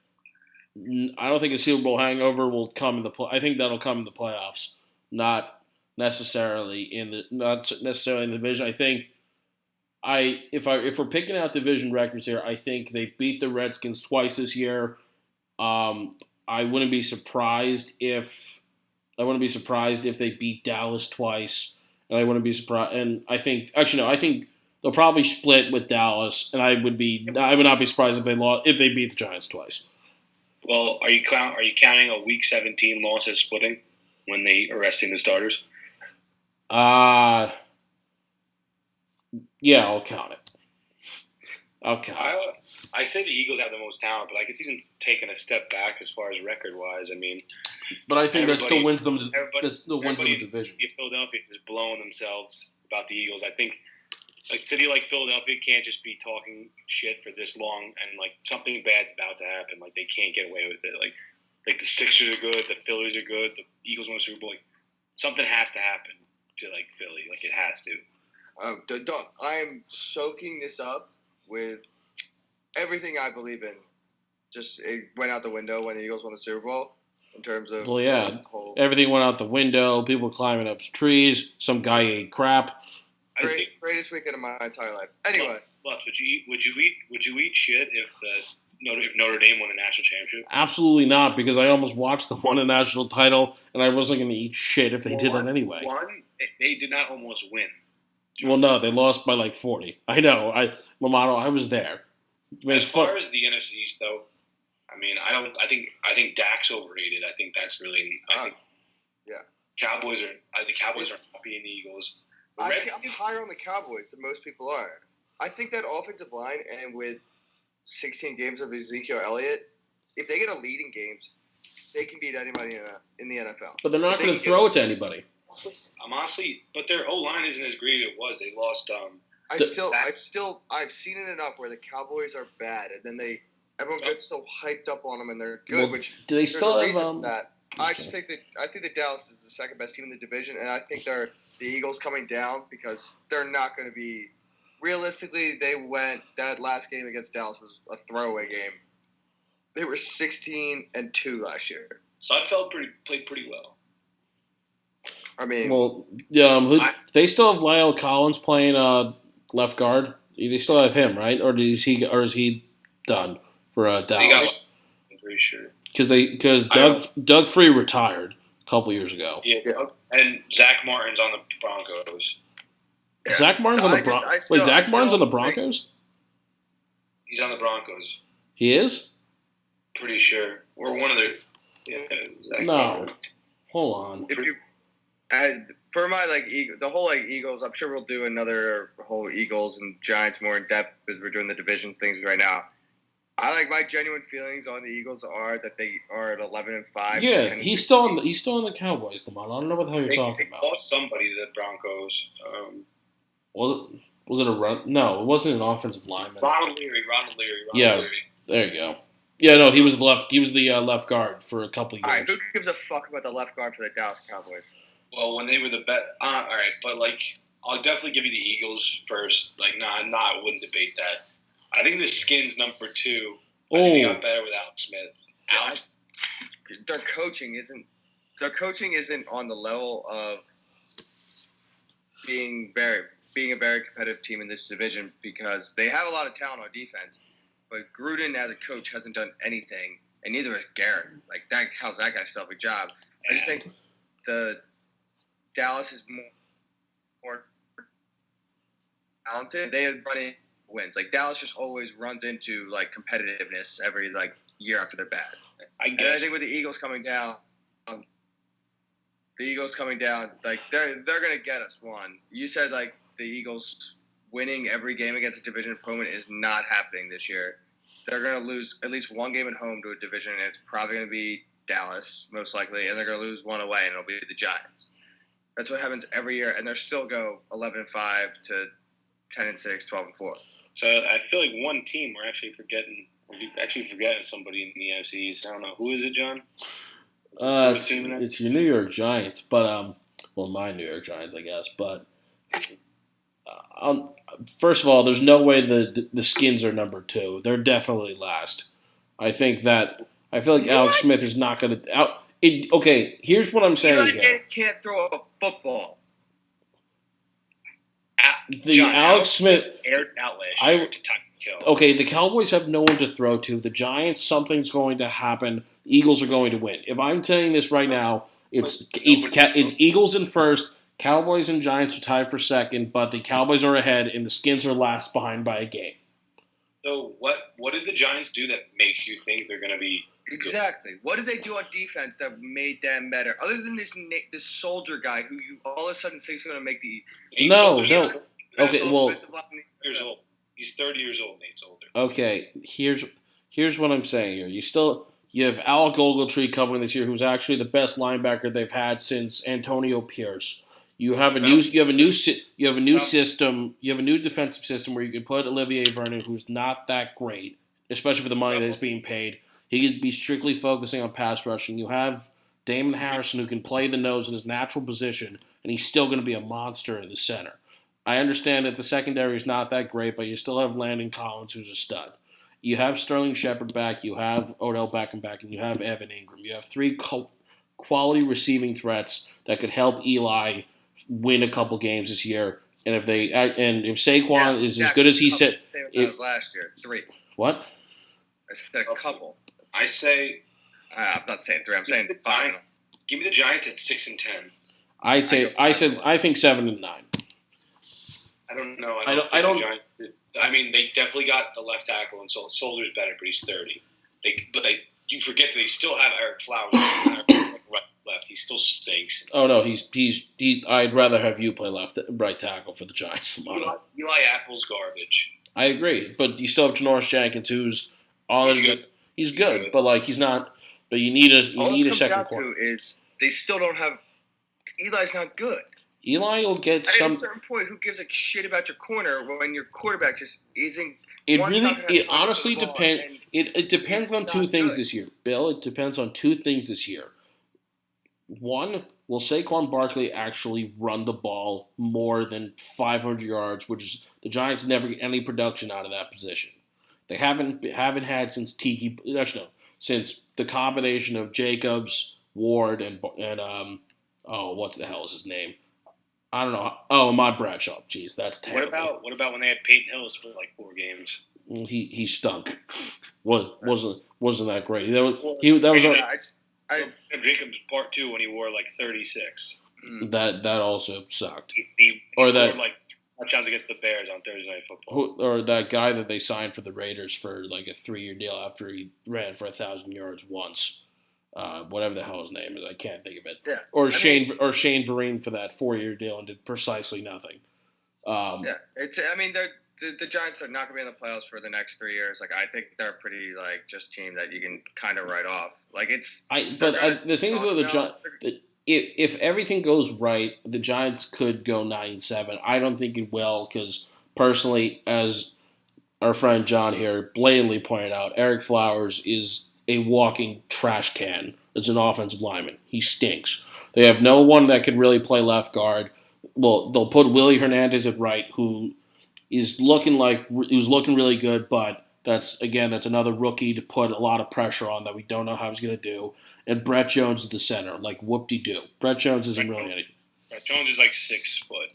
A: I don't think a Super Bowl hangover will come in the play. I think that'll come in the playoffs, not necessarily in the division. I think if we're picking out division records here, I think they beat the Redskins twice this year. I wouldn't be surprised if they beat Dallas twice, and I wouldn't be surprised. And I think they'll probably split with Dallas, and I would not be surprised if they beat the Giants twice.
B: Well, are you counting a Week 17 loss as splitting when they are resting the starters?
A: Yeah, I'll count it.
B: I say the Eagles have the most talent, but I can see them taking a step back as far as record-wise. I mean,
A: but I think that still wins them. That still wins them the
B: in
A: division.
B: Philadelphia is blowing themselves about the Eagles. I think a city like Philadelphia can't just be talking shit for this long, and like something bad's about to happen. Like they can't get away with it. Like the Sixers are good, the Phillies are good, the Eagles won the Super Bowl. Like, something has to happen to like Philly. Like it has to.
C: I am soaking this up with everything I believe in. Just it went out the window when the Eagles won the Super Bowl in terms of
A: everything went out the window. People were climbing up trees. Some guy ate crap.
C: Greatest weekend of my entire life. Anyway,
B: would you eat shit if Notre Dame won a national championship?
A: Absolutely not, because I almost watched them win a national title, and I wasn't going to eat shit if they did that anyway.
B: They did not almost win.
A: Well, no, they lost by like 40. I know. Limato, I was there.
B: As far as the NFC East, though, I mean, I think Dak's overrated. I think that's really.
C: Yeah.
B: Cowboys are beating the Eagles.
C: I'm higher on the Cowboys than most people are. I think that offensive line, and with 16 games of Ezekiel Elliott, if they get a lead in games, they can beat anybody in the NFL.
A: But they're not going to throw it to anybody.
B: But their O-line isn't as great as it was. They lost.
C: I've seen it enough where the Cowboys are bad, and then everyone gets so hyped up on them, and they're good.
A: Well, do they still have
C: that? I think that Dallas is the second best team in the division, and I think they're the Eagles coming down because they're not going to be. Realistically, that last game against Dallas was a throwaway game. They were 16-2 last year.
B: Sudfeld played pretty well.
C: I mean,
A: they still have Lyle Collins playing left guard. They still have him, right? Or is he done for Dallas?
B: I'm pretty sure.
A: Because Doug Free retired a couple years ago.
B: Yeah. And Zach Martin's on the Broncos.
A: Yeah. Zach Martin's on the Broncos. Wait, Zach Martin's on the Broncos?
B: He's on the Broncos.
A: He is?
B: Pretty sure. Or one of their. Yeah,
A: no. Hold on.
C: For my the whole Eagles, I'm sure we'll do another whole Eagles and Giants more in depth because we're doing the division things right now. My genuine feelings on the Eagles are that they are at 11-5.
A: Yeah, he's still on the Cowboys. I don't know what the hell you're talking about.
B: They lost somebody to the Broncos.
A: Was it a run? No, it wasn't an offensive lineman.
B: Ronald Leary.
A: Leary. There you go. Yeah, no, he was the left guard for a couple of years.
C: All right, who gives a fuck about the left guard for the Dallas Cowboys?
B: Well, when they were the best. All right, but I'll definitely give you the Eagles first. I wouldn't debate that. I think the Skins number 2. I think they got better with Alex Smith.
C: Their coaching isn't on the level of being a very competitive team in this division because they have a lot of talent on defense, but Gruden as a coach hasn't done anything, and neither has Garrett. How's that guy still have a job? I just think the Dallas is more talented. They are running wins. Dallas just always runs into competitiveness every year after they're bad. I think with the Eagles coming down, the Eagles coming down, like they're gonna get us one. You said like the Eagles winning every game against a division opponent is not happening this year. They're gonna lose at least one game at home to a division, and it's probably gonna be Dallas most likely, and they're gonna lose one away, and it'll be the Giants. That's what happens every year, and they'll still go 11-5 to 10-6, 12-4.
B: So I feel like one team we're actually forgetting somebody in the NFC East. I don't know. Who is it, John?
A: It's your New York Giants, but my New York Giants, I guess. But first of all, there's no way the Skins are number 2. They're definitely last. I feel like Alex Smith is not going to out. Okay, here's what I'm saying.
C: Eli can't throw a football.
A: Alex Smith
B: aired out last year to Tyreek Hill.
A: Okay, the Cowboys have no one to throw to. The Giants, something's going to happen. The Eagles are going to win. If I'm telling this right now, it's Eagles in first, Cowboys and Giants are tied for second, but the Cowboys are ahead and the Skins are last behind by a game.
B: So what did the Giants do that makes you think they're going to be good?
C: Exactly? What did they do on defense that made them better? Other than this soldier guy who you all of a sudden think is going to make the
A: No. Okay, well,
B: he's 30 years old. Nate's older.
A: Okay, here's what I'm saying here. You have Alec Ogletree coming this year, who's actually the best linebacker they've had since Antonio Pierce. You have a new system. You have a new defensive system where you can put Olivier Vernon, who's not that great, especially for the money that is being paid. He could be strictly focusing on pass rushing. You have Damon Harrison, who can play the nose in his natural position, and he's still going to be a monster in the center. I understand that the secondary is not that great, but you still have Landon Collins, who's a stud. You have Sterling Shepard back, you have Odell Beckham back, and you have Evan Ingram. You have 3 quality receiving threats that could help Eli win a couple games this year. And if Saquon is as good as he said,
C: same as was last year, 3.
A: What?
C: I said a couple.
B: I say
C: I'm not saying 3. I'm saying 5.
B: Give me the Giants at 6-10.
A: I think 7 and 9.
B: I don't know. I don't. The Giants I mean, they definitely got the left tackle, and Solder's better, but he's 30. You forget that they still have Eric Flowers left. He still stinks.
A: Oh no, he's. I'd rather have you play right tackle for the Giants.
B: Eli Apple's garbage.
A: I agree, but you still have Janoris Jenkins, who's good. He's good, but he's not. But you need a second corner.
C: Is they still don't have. Eli's not good.
A: Eli will get some.
C: At a certain point, who gives a shit about your corner when your quarterback just isn't?
A: It honestly depends. It depends on 2 things this year, Bill. It depends on 2 things this year. One, will Saquon Barkley actually run the ball more than 500 yards, which is the Giants never get any production out of that position. They haven't had since since the combination of Jacobs, Ward, and what the hell is his name? I don't know. Oh, Ahmad Bradshaw. Jeez, that's terrible.
B: What about when they had Peyton Hillis for 4 games?
A: Well, he stunk. Wasn't that great?
B: Jacobs part 2 when he wore 36.
A: That also sucked.
B: He scored touchdowns against the Bears on Thursday Night Football.
A: Or that guy that they signed for the Raiders for a 3-year deal after he ran for 1,000 yards once. Whatever the hell his name is, I can't think of it.
C: Yeah.
A: Or Shane Vereen for that 4-year deal and did precisely nothing.
C: The Giants are not going to be in the playoffs for the next 3 years. I think they're a pretty just team that you can kind of write off.
A: The thing is if everything goes right, the Giants could go 9-7. I don't think it will because personally, as our friend John here blatantly pointed out, Eric Flowers is a walking trash can as an offensive lineman. He stinks. They have no one that can really play left guard. Well, they'll put Willie Hernandez at right, who is looking really good, but that's another rookie to put a lot of pressure on that we don't know how he's going to do. And Brett Jones at the center, whoop-de-doo. Brett Jones isn't really anything.
B: Brett Jones is 6 foot.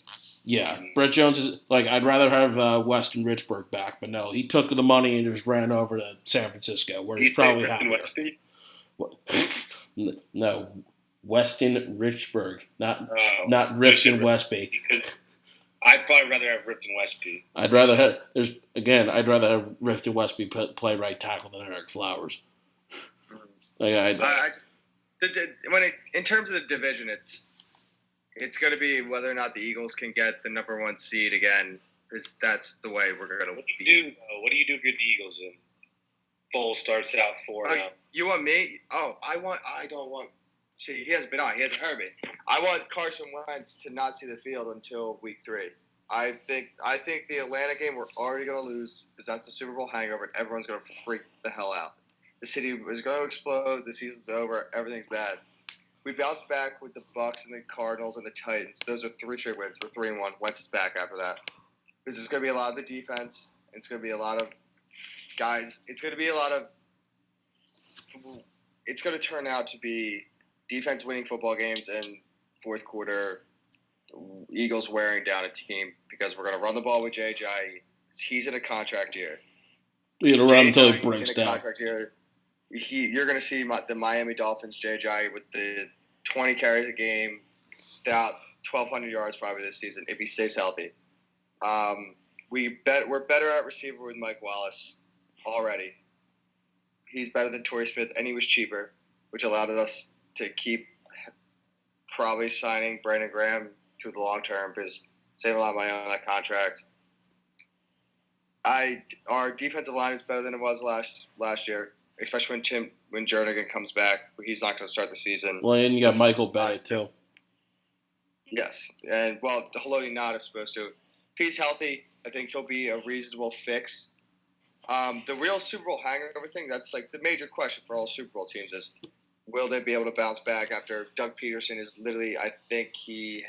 A: Yeah, Brett Jones is I'd rather have Weston Richburg back, but no, he took the money and just ran over to San Francisco, where he's probably happier. No, Weston Richburg, not Rifton Westby.
B: Because I'd probably rather have Rifton Westby.
A: I'd rather have Rifton Westby play right tackle than Eric Flowers.
C: In terms of the division, it's It's going to be whether or not the Eagles can get the number 1 seed again, because that's the way we're going to be.
B: What do you do if you're the Eagles? And Foles starts out 4-0.
C: You want me? Oh, I don't want. See, he hasn't been on. He hasn't heard me. I want Carson Wentz to not see the field until week 3. I think the Atlanta game we're already going to lose because that's the Super Bowl hangover, and everyone's going to freak the hell out. The city is going to explode. The season's over. Everything's bad. We bounce back with the Bucs and the Cardinals and the Titans. Those are 3 straight wins. We're 3-1. Wentz is back after that. Because it's going to be a lot of the defense. It's going to be a lot of guys. It's going to be a lot of. It's going to turn out to be defense winning football games and fourth quarter Eagles wearing down a team because we're going to run the ball with JJ. He's in a contract year.
A: You're going to run until he breaks
C: in a
A: down.
C: Contract year. You're going to see the Miami Dolphins JJ with the 20 carries a game, about 1,200 yards probably this season if he stays healthy. We're better at receiver with Mike Wallace already. He's better than Torrey Smith, and he was cheaper, which allowed us to keep probably signing Brandon Graham to the long term because saving a lot of money on that contract. Our defensive line is better than it was last year, especially when Jernigan comes back. He's not going to start the season.
A: Well, and you got Michael Bennett too.
C: Yes, and Haloti Ngata is supposed to. If he's healthy, I think he'll be a reasonable fix. The real Super Bowl hangover thing, that's like the major question for all Super Bowl teams is, will they be able to bounce back after Doug Peterson is literally, I think he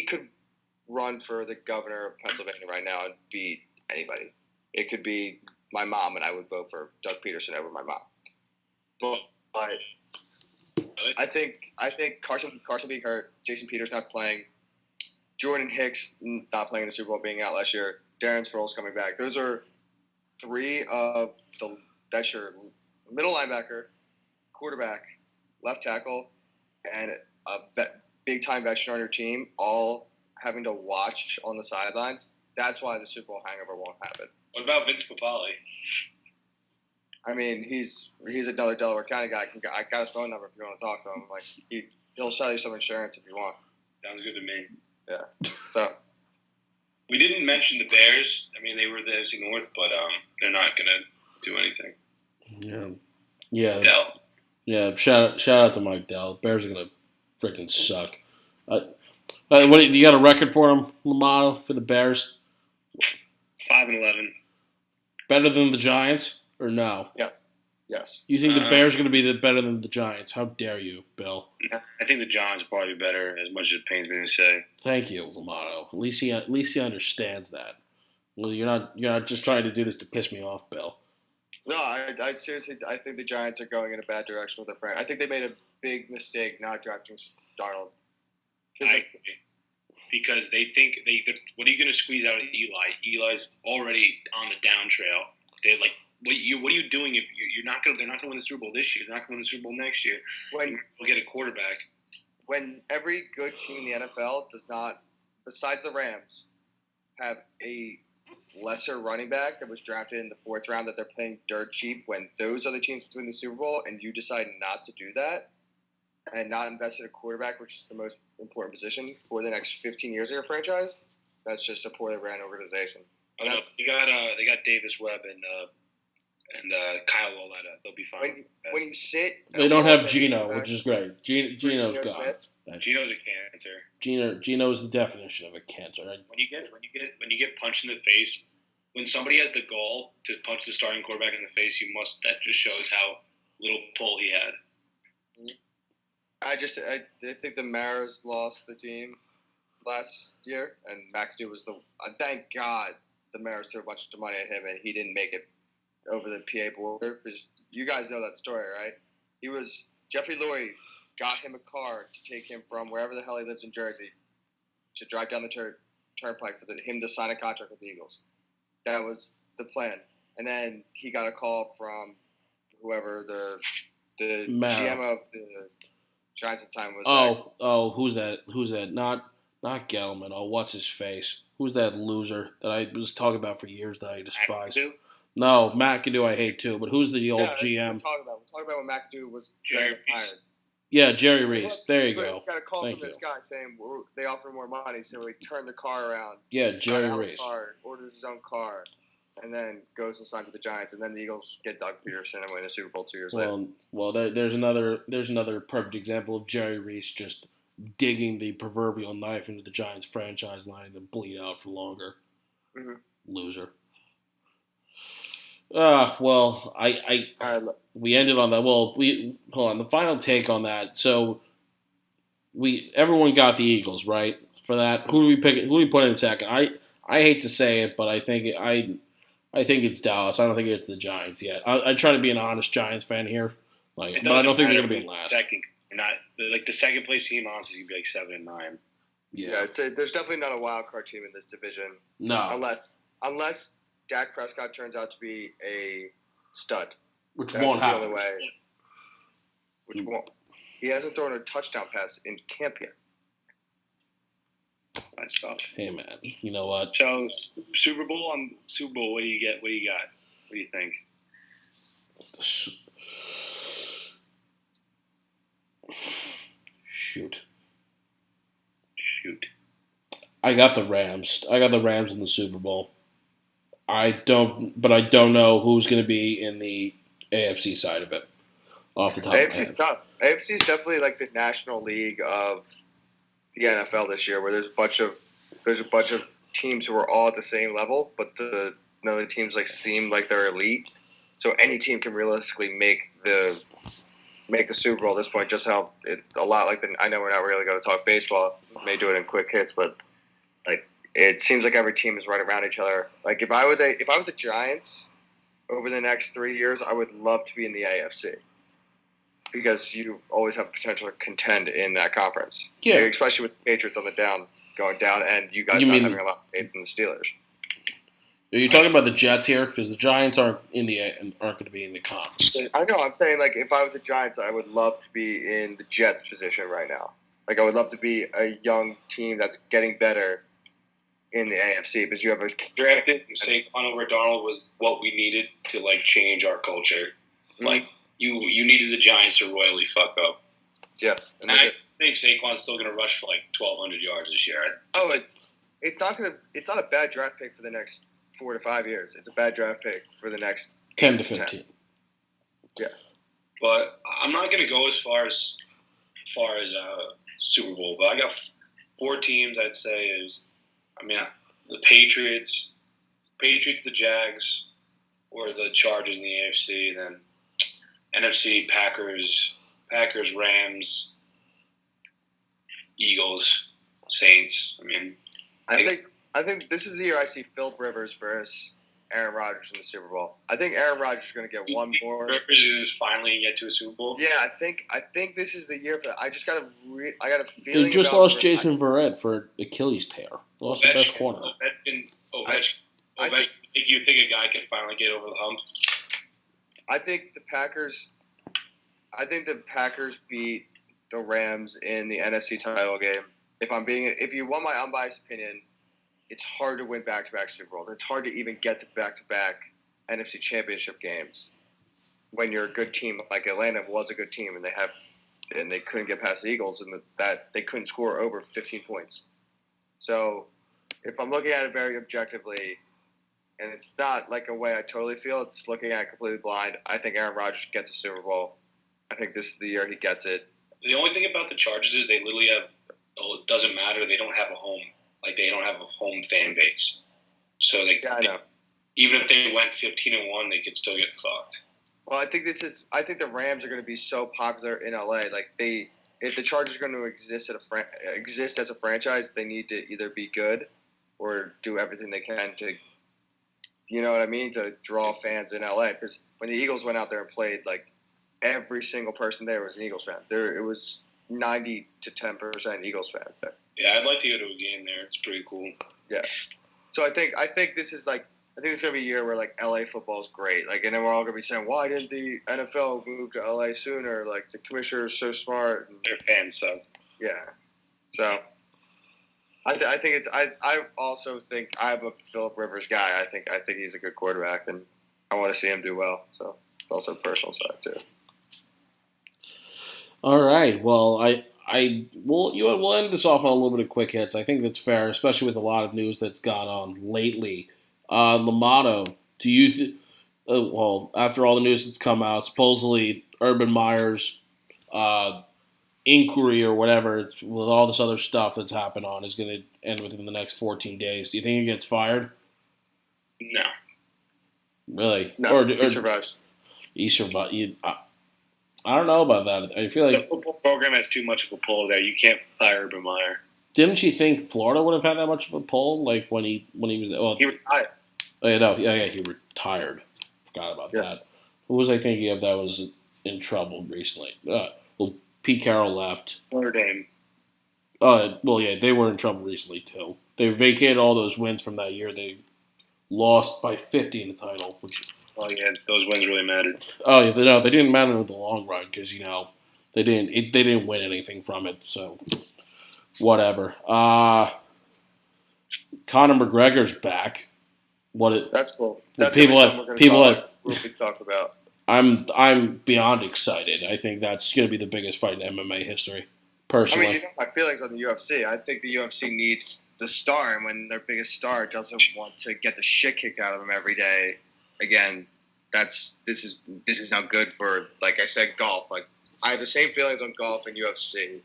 C: could run for the governor of Pennsylvania right now and beat anybody. It could be my mom, and I would vote for Doug Peterson over my mom. But I think Carson being hurt, Jason Peters not playing, Jordan Hicks not playing in the Super Bowl, being out last year, Darren Sproles coming back. Those are 3 of that's your middle linebacker, quarterback, left tackle, and a big-time veteran on your team, all having to watch on the sidelines. That's why the Super Bowl hangover won't happen.
B: What about Vince Papale?
C: I mean, he's another Delaware County guy. I got his phone number if you want to talk to him. Like he'll sell you some insurance if you want.
B: Sounds good to me.
C: Yeah. So
B: we didn't mention the Bears. I mean, they were the NFC North, but they're not gonna do anything.
A: Yeah.
B: Dell.
A: Yeah. Shout out to Mike Dell. Bears are gonna freaking suck. What you got a record for him, Limato, for the Bears?
B: 5-11.
A: Better than the Giants or no?
C: Yes.
A: You think the Bears are going to be better than the Giants? How dare you, Bill?
B: I think the Giants are probably better, as much as it pains me to say.
A: Thank you, Limato. At least he understands that. Well, you're not just trying to do this to piss me off, Bill.
C: No, I seriously think the Giants are going in a bad direction with their friend. I think they made a big mistake not drafting Darnold.
B: I agree. Because they think what are you going to squeeze out of Eli? Eli's already on the down trail. They're like, what are you doing if you're not going? They're not going to win the Super Bowl this year. They're not going to win the Super Bowl next year. We'll get a quarterback.
C: When every good team in the NFL does not, besides the Rams, have a lesser running back that was drafted in the 4th round that they're paying dirt cheap. When those are the teams that win the Super Bowl, and you decide not to do that, and not invest in a quarterback, which is the most important position for the next 15 years of your franchise, that's just a poorly ran organization.
B: They got Davis Webb and Kyle Lauletta. They'll be fine.
C: When you sit,
A: they don't have Geno, which is great. Geno's gone.
B: Geno's a cancer.
A: Geno's the definition of a cancer.
B: When you get punched in the face, when somebody has the gall to punch the starting quarterback in the face, that just shows how little pull he had.
C: I think the Maras lost the team last year, and McAdoo was thank God the Maras threw a bunch of money at him, and he didn't make it over the PA border. Because you guys know that story, right? Jeffrey Lurie got him a car to take him from wherever the hell he lives in Jersey to drive down the turnpike for him to sign a contract with the Eagles. That was the plan. And then he got a call from whoever the GM of the Giants at the time was.
A: Who's that? Not Gelman. Oh, what's his face? Who's that loser that I was talking about for years that I despise?
B: McAdoo?
A: No, McAdoo I hate too. But who's the old GM?
C: We're talking about when McAdoo was
B: Jerry
C: hired.
A: Yeah, Jerry Reese. There you go.
C: Got a call
A: Thank
C: from this
A: you.
C: guy saying they offer more money, so he turned the car around.
A: Yeah,
C: Got
A: Jerry
C: out of the
A: Reese.
C: car, orders his own car, and then goes and signs with the Giants, and then the Eagles get Doug Peterson and win a Super Bowl 2 years later.
A: Well, there's another perfect example of Jerry Reese just digging the proverbial knife into the Giants franchise, letting them bleed out for longer.
C: Mm-hmm.
A: Loser. Well, we ended on that. Well, we hold on. The final take on that. So everyone got the Eagles right for that. Who do we pick? Who do we put in second? I hate to say it, but I think it's Dallas. I don't think it's the Giants yet. I try to be an honest Giants fan here, but I don't think they're going to be in last.
B: Second, not like the second place team. Honestly, is going to be like 7-9.
C: Yeah, I'd say there's definitely not a wild card team in this division.
A: No,
C: unless Dak Prescott turns out to be a stud,
A: which won't happen.
C: The only way. Which won't. He hasn't thrown a touchdown pass in camp yet.
B: That's tough.
A: Hey man, you know what?
B: So Super Bowl. What do you get? What do you got? What do you think?
A: Shoot.
B: I
A: got the Rams. I got the Rams in the Super Bowl. I don't know who's going to be in the AFC side of it. Off the top of my head.
C: AFC's tough. AFC is definitely like the National League of the NFL this year, where there's a bunch of teams who are all at the same level, but none of the teams like seem like they're elite. So any team can realistically make the Super Bowl at this point. Just how a lot like I know we're not really going to talk baseball. We may do it in quick hits, but like it seems like every team is right around each other. Like if I was a Giants over the next 3 years, I would love to be in the AFC. Because you always have potential to contend in that conference.
A: Yeah.
C: Especially with the Patriots on the going down, and you guys not having a lot of faith in the Steelers.
A: Are you talking about the Jets here? Because the Giants aren't going to be in the conference.
C: I know. I'm saying, like, if I was the Giants, I would love to be in the Jets' position right now. Like, I would love to be a young team that's getting better in the AFC because you have a
B: drafted Saquon over Donald was what we needed to like change our culture. Mm-hmm. Like. You needed the Giants to royally fuck up.
C: Yeah.
B: And I think Saquon's still going to rush for like 1,200 yards this year.
C: Oh, it's not a bad draft pick for the next 4 to 5 years. It's a bad draft pick for the next
A: 10 to 15. 10.
C: Yeah.
B: But I'm not going to go as far as Super Bowl. But I got 4 teams. I'd say the Patriots, the Jags, or the Chargers in the AFC, and then. NFC, Packers, Rams, Eagles, Saints.
C: I think this is the year I see Philip Rivers versus Aaron Rodgers in the Super Bowl. I think Aaron Rodgers is going to get one more.
B: Rivers is finally get to a Super Bowl.
C: Yeah, I think this is the year for. I got a feeling.
A: They just lost Jason Verrett for Achilles tear. Lost the best corner.
B: Ovechkin. You think a guy can finally get over the hump?
C: I think the Packers beat the Rams in the NFC title game. If you want my unbiased opinion, it's hard to win back-to-back Super Bowls. It's hard to even get to back-to-back NFC Championship games when you're a good team. Like Atlanta was a good team, and they couldn't get past the Eagles, and that they couldn't score over 15 points. So, if I'm looking at it very objectively. And it's not like a way I totally feel. It's looking at it completely blind. I think Aaron Rodgers gets a Super Bowl. I think this is the year he gets it.
B: The only thing about the Chargers is they literally have – it doesn't matter. They don't have a home. Like, they don't have a home fan base. So,
C: I know.
B: Even if they went 15-1, they could still get fucked.
C: Well, I think the Rams are going to be so popular in LA. Like, if the Chargers are going to exist as a franchise, they need to either be good or do everything they can to – you know what I mean? To draw fans in LA. Because when the Eagles went out there and played, like, every single person there was an Eagles fan. It was 90 to 10% Eagles fans there.
B: Yeah, I'd like to go to a game there. It's pretty cool.
C: Yeah. So I think this is like I think it's gonna be a year where like LA football is great. Like, and then we're all gonna be saying, why didn't the NFL move to LA sooner? Like, the commissioner is so smart. And,
B: their fans suck.
C: Yeah. So I think it's I also think I'm a Philip Rivers guy. I think he's a good quarterback, and I want to see him do well. So it's also a personal side too.
A: All right. Well, we'll end this off on a little bit of quick hits. I think that's fair, especially with a lot of news that's gone on lately. Limato, do you? Well, after all the news that's come out, supposedly Urban Meyer's uh, inquiry or whatever, with all this other stuff that's happened on, is going to end within the next 14 days. Do you think he gets fired?
B: No.
A: Really?
C: No,
A: Or
C: he survives.
A: he survive? I don't know about that. I feel
B: The
A: like
B: football program has too much of a pull there. You can't fire Urban Meyer.
A: didn't you think Florida would have had that much of a pull? Like when he was well,
B: He retired.
A: oh, yeah, no, yeah, he retired. Forgot about
C: Yeah.
A: that. Who was I thinking of that was in trouble recently? Well, Pete Carroll left.
B: Notre Dame.
A: Well, yeah, they were in trouble recently too. They vacated all those wins from that year. They lost by 50 in the title, which
B: Well, yeah, those wins really mattered.
A: oh yeah, no, they didn't matter in the long run because they didn't win anything from it. So whatever. Conor McGregor's back.
C: That's cool. That's
A: people
C: gonna be
A: have-
C: something
A: people
C: we're
A: have-
C: gonna talk about.
A: I'm beyond excited. I think that's going to be the biggest fight in MMA history, personally.
C: I mean, you know my feelings on the UFC. I think the UFC needs the star, and when their biggest star doesn't want to get the shit kicked out of them every day, again, this is not good for, like I said, golf. Like I have the same feelings on golf and UFC.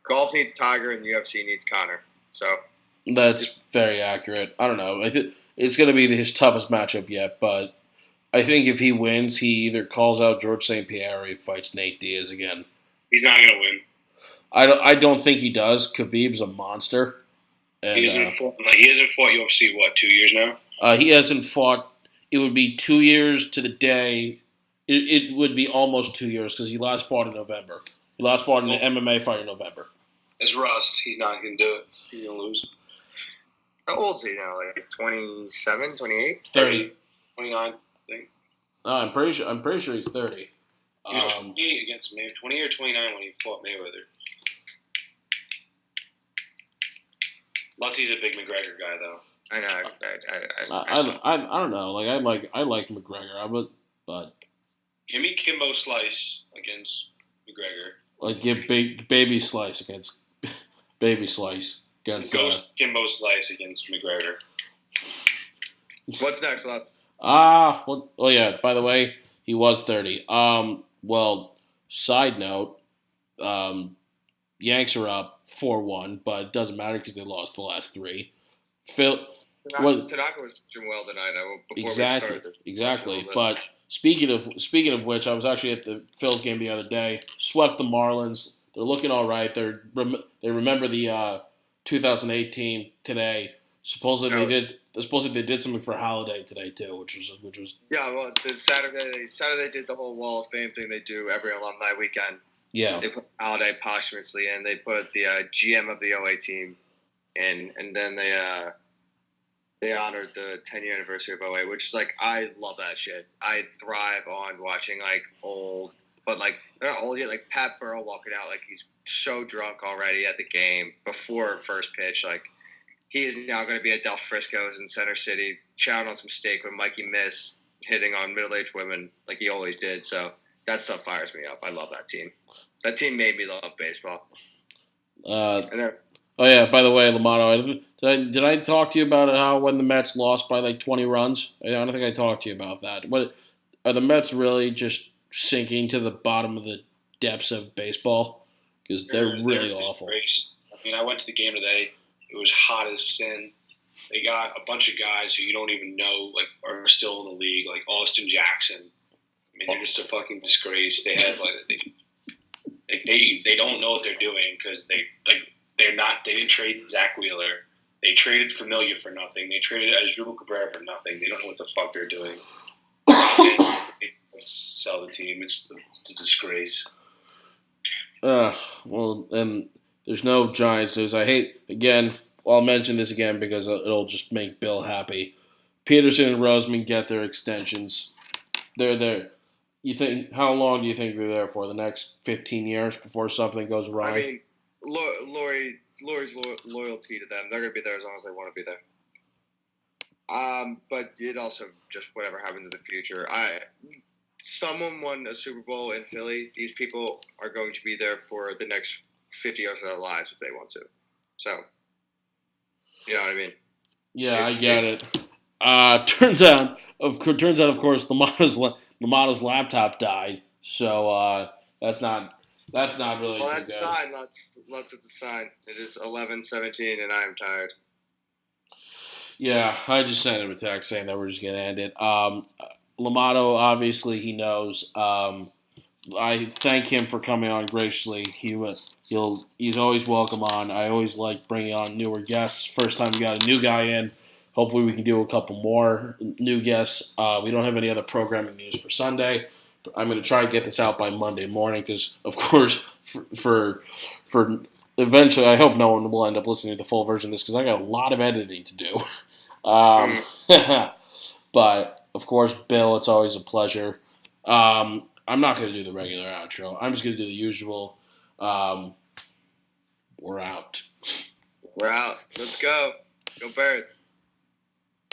C: Golf needs Tiger, and UFC needs Conor. So
A: That's very accurate. I don't know. I think it's going to be his toughest matchup yet, but I think if he wins, he either calls out George St. Pierre or he fights Nate Diaz again.
B: He's not going to win.
A: I don't think he does. Khabib's a monster. And,
B: He hasn't fought UFC, 2 years now?
A: he hasn't fought. It would be 2 years to the day. It would be almost 2 years because he last fought in November. He last fought in an MMA fight in November.
B: It's Rust. He's not going to do it. He's going to lose.
C: how old is he now? Like 27, 28?
A: 30.
B: 29, I think.
A: I'm pretty sure he's 30.
B: He was 28 against Mayweather. 20 or 29 when he fought Mayweather. Lutzie's a big McGregor guy, though.
C: I know.
A: I don't know. I like McGregor. But
B: Give me Kimbo Slice against McGregor.
A: like give baby slice against baby slice against.
B: Goes Kimbo Slice against McGregor.
C: What's next, Lutz?
A: Well, oh yeah. By the way, he was 30. Well, side note, Yanks are up 4-1, but it doesn't matter because they lost the last three.
C: Tanaka was pitching well tonight. Before we started this.
A: Exactly. But speaking of which, I was actually at the Phils game the other day. Swept the Marlins. They're looking all right. They remember the 2018 today. Supposedly they did something for Holiday today too, which was
C: yeah. Well, the Saturday did the whole Wall of Fame thing they do every alumni weekend.
A: yeah.
C: They put Holiday posthumously in. They put the GM of the OA team in, and then they honored the 10-year anniversary of OA, which is like, I love that shit. I thrive on watching like old, but like they're not old yet. Like Pat Burrell walking out like he's so drunk already at the game before first pitch. Like he is now going to be at Del Frisco's in Center City, chowing on some steak with Mikey Miss hitting on middle-aged women like he always did. So that stuff fires me up. I love that team. That team made me love baseball.
A: Oh yeah. By the way, Limato, did I talk to you about how when the Mets lost by like 20 runs? I don't think I talked to you about that. What are the Mets really just sinking to the bottom of the depths of baseball? Because they're really awful.
B: I mean, I went to the game today. It was hot as sin. They got a bunch of guys who you don't even know like are still in the league, like Austin Jackson. I mean, they're just a fucking disgrace. They had they don't know what they're doing because they didn't trade Zach Wheeler. They traded Familia for nothing. They traded Asdrubal Cabrera for nothing. They don't know what the fuck they're doing. Sell the team. It's a disgrace.
A: Well, and there's no Giants news. I'll mention this again because it'll just make Bill happy. Peterson and Roseman get their extensions. They're there. How long do you think they're there for? The next 15 years before something goes wrong?
C: I mean, Lori's loyalty to them, they're going to be there as long as they want to be there. But it also just whatever happens in the future. someone won a Super Bowl in Philly, these people are going to be there for the next 50 years of their lives if they want to. So, you know what I mean?
A: Yeah, I get it. Turns out, of course, Lamato's laptop died. So that's not really
C: Well,
A: too
C: that's a
A: good.
C: sign. It's a sign. It is 11:17, and I am tired.
A: Yeah, I just sent him a text saying that we're just gonna end it. Limato, obviously, he knows. I thank him for coming on graciously. He's always welcome on. I always like bringing on newer guests. First time we got a new guy in. Hopefully we can do a couple more new guests. We don't have any other programming news for Sunday. But I'm going to try and get this out by Monday morning because, of course, for eventually, I hope no one will end up listening to the full version of this because I got a lot of editing to do. But of course, Bill, it's always a pleasure. I'm not going to do the regular outro. I'm just going to do the usual. We're out.
C: We're out. Let's go. Go Birds.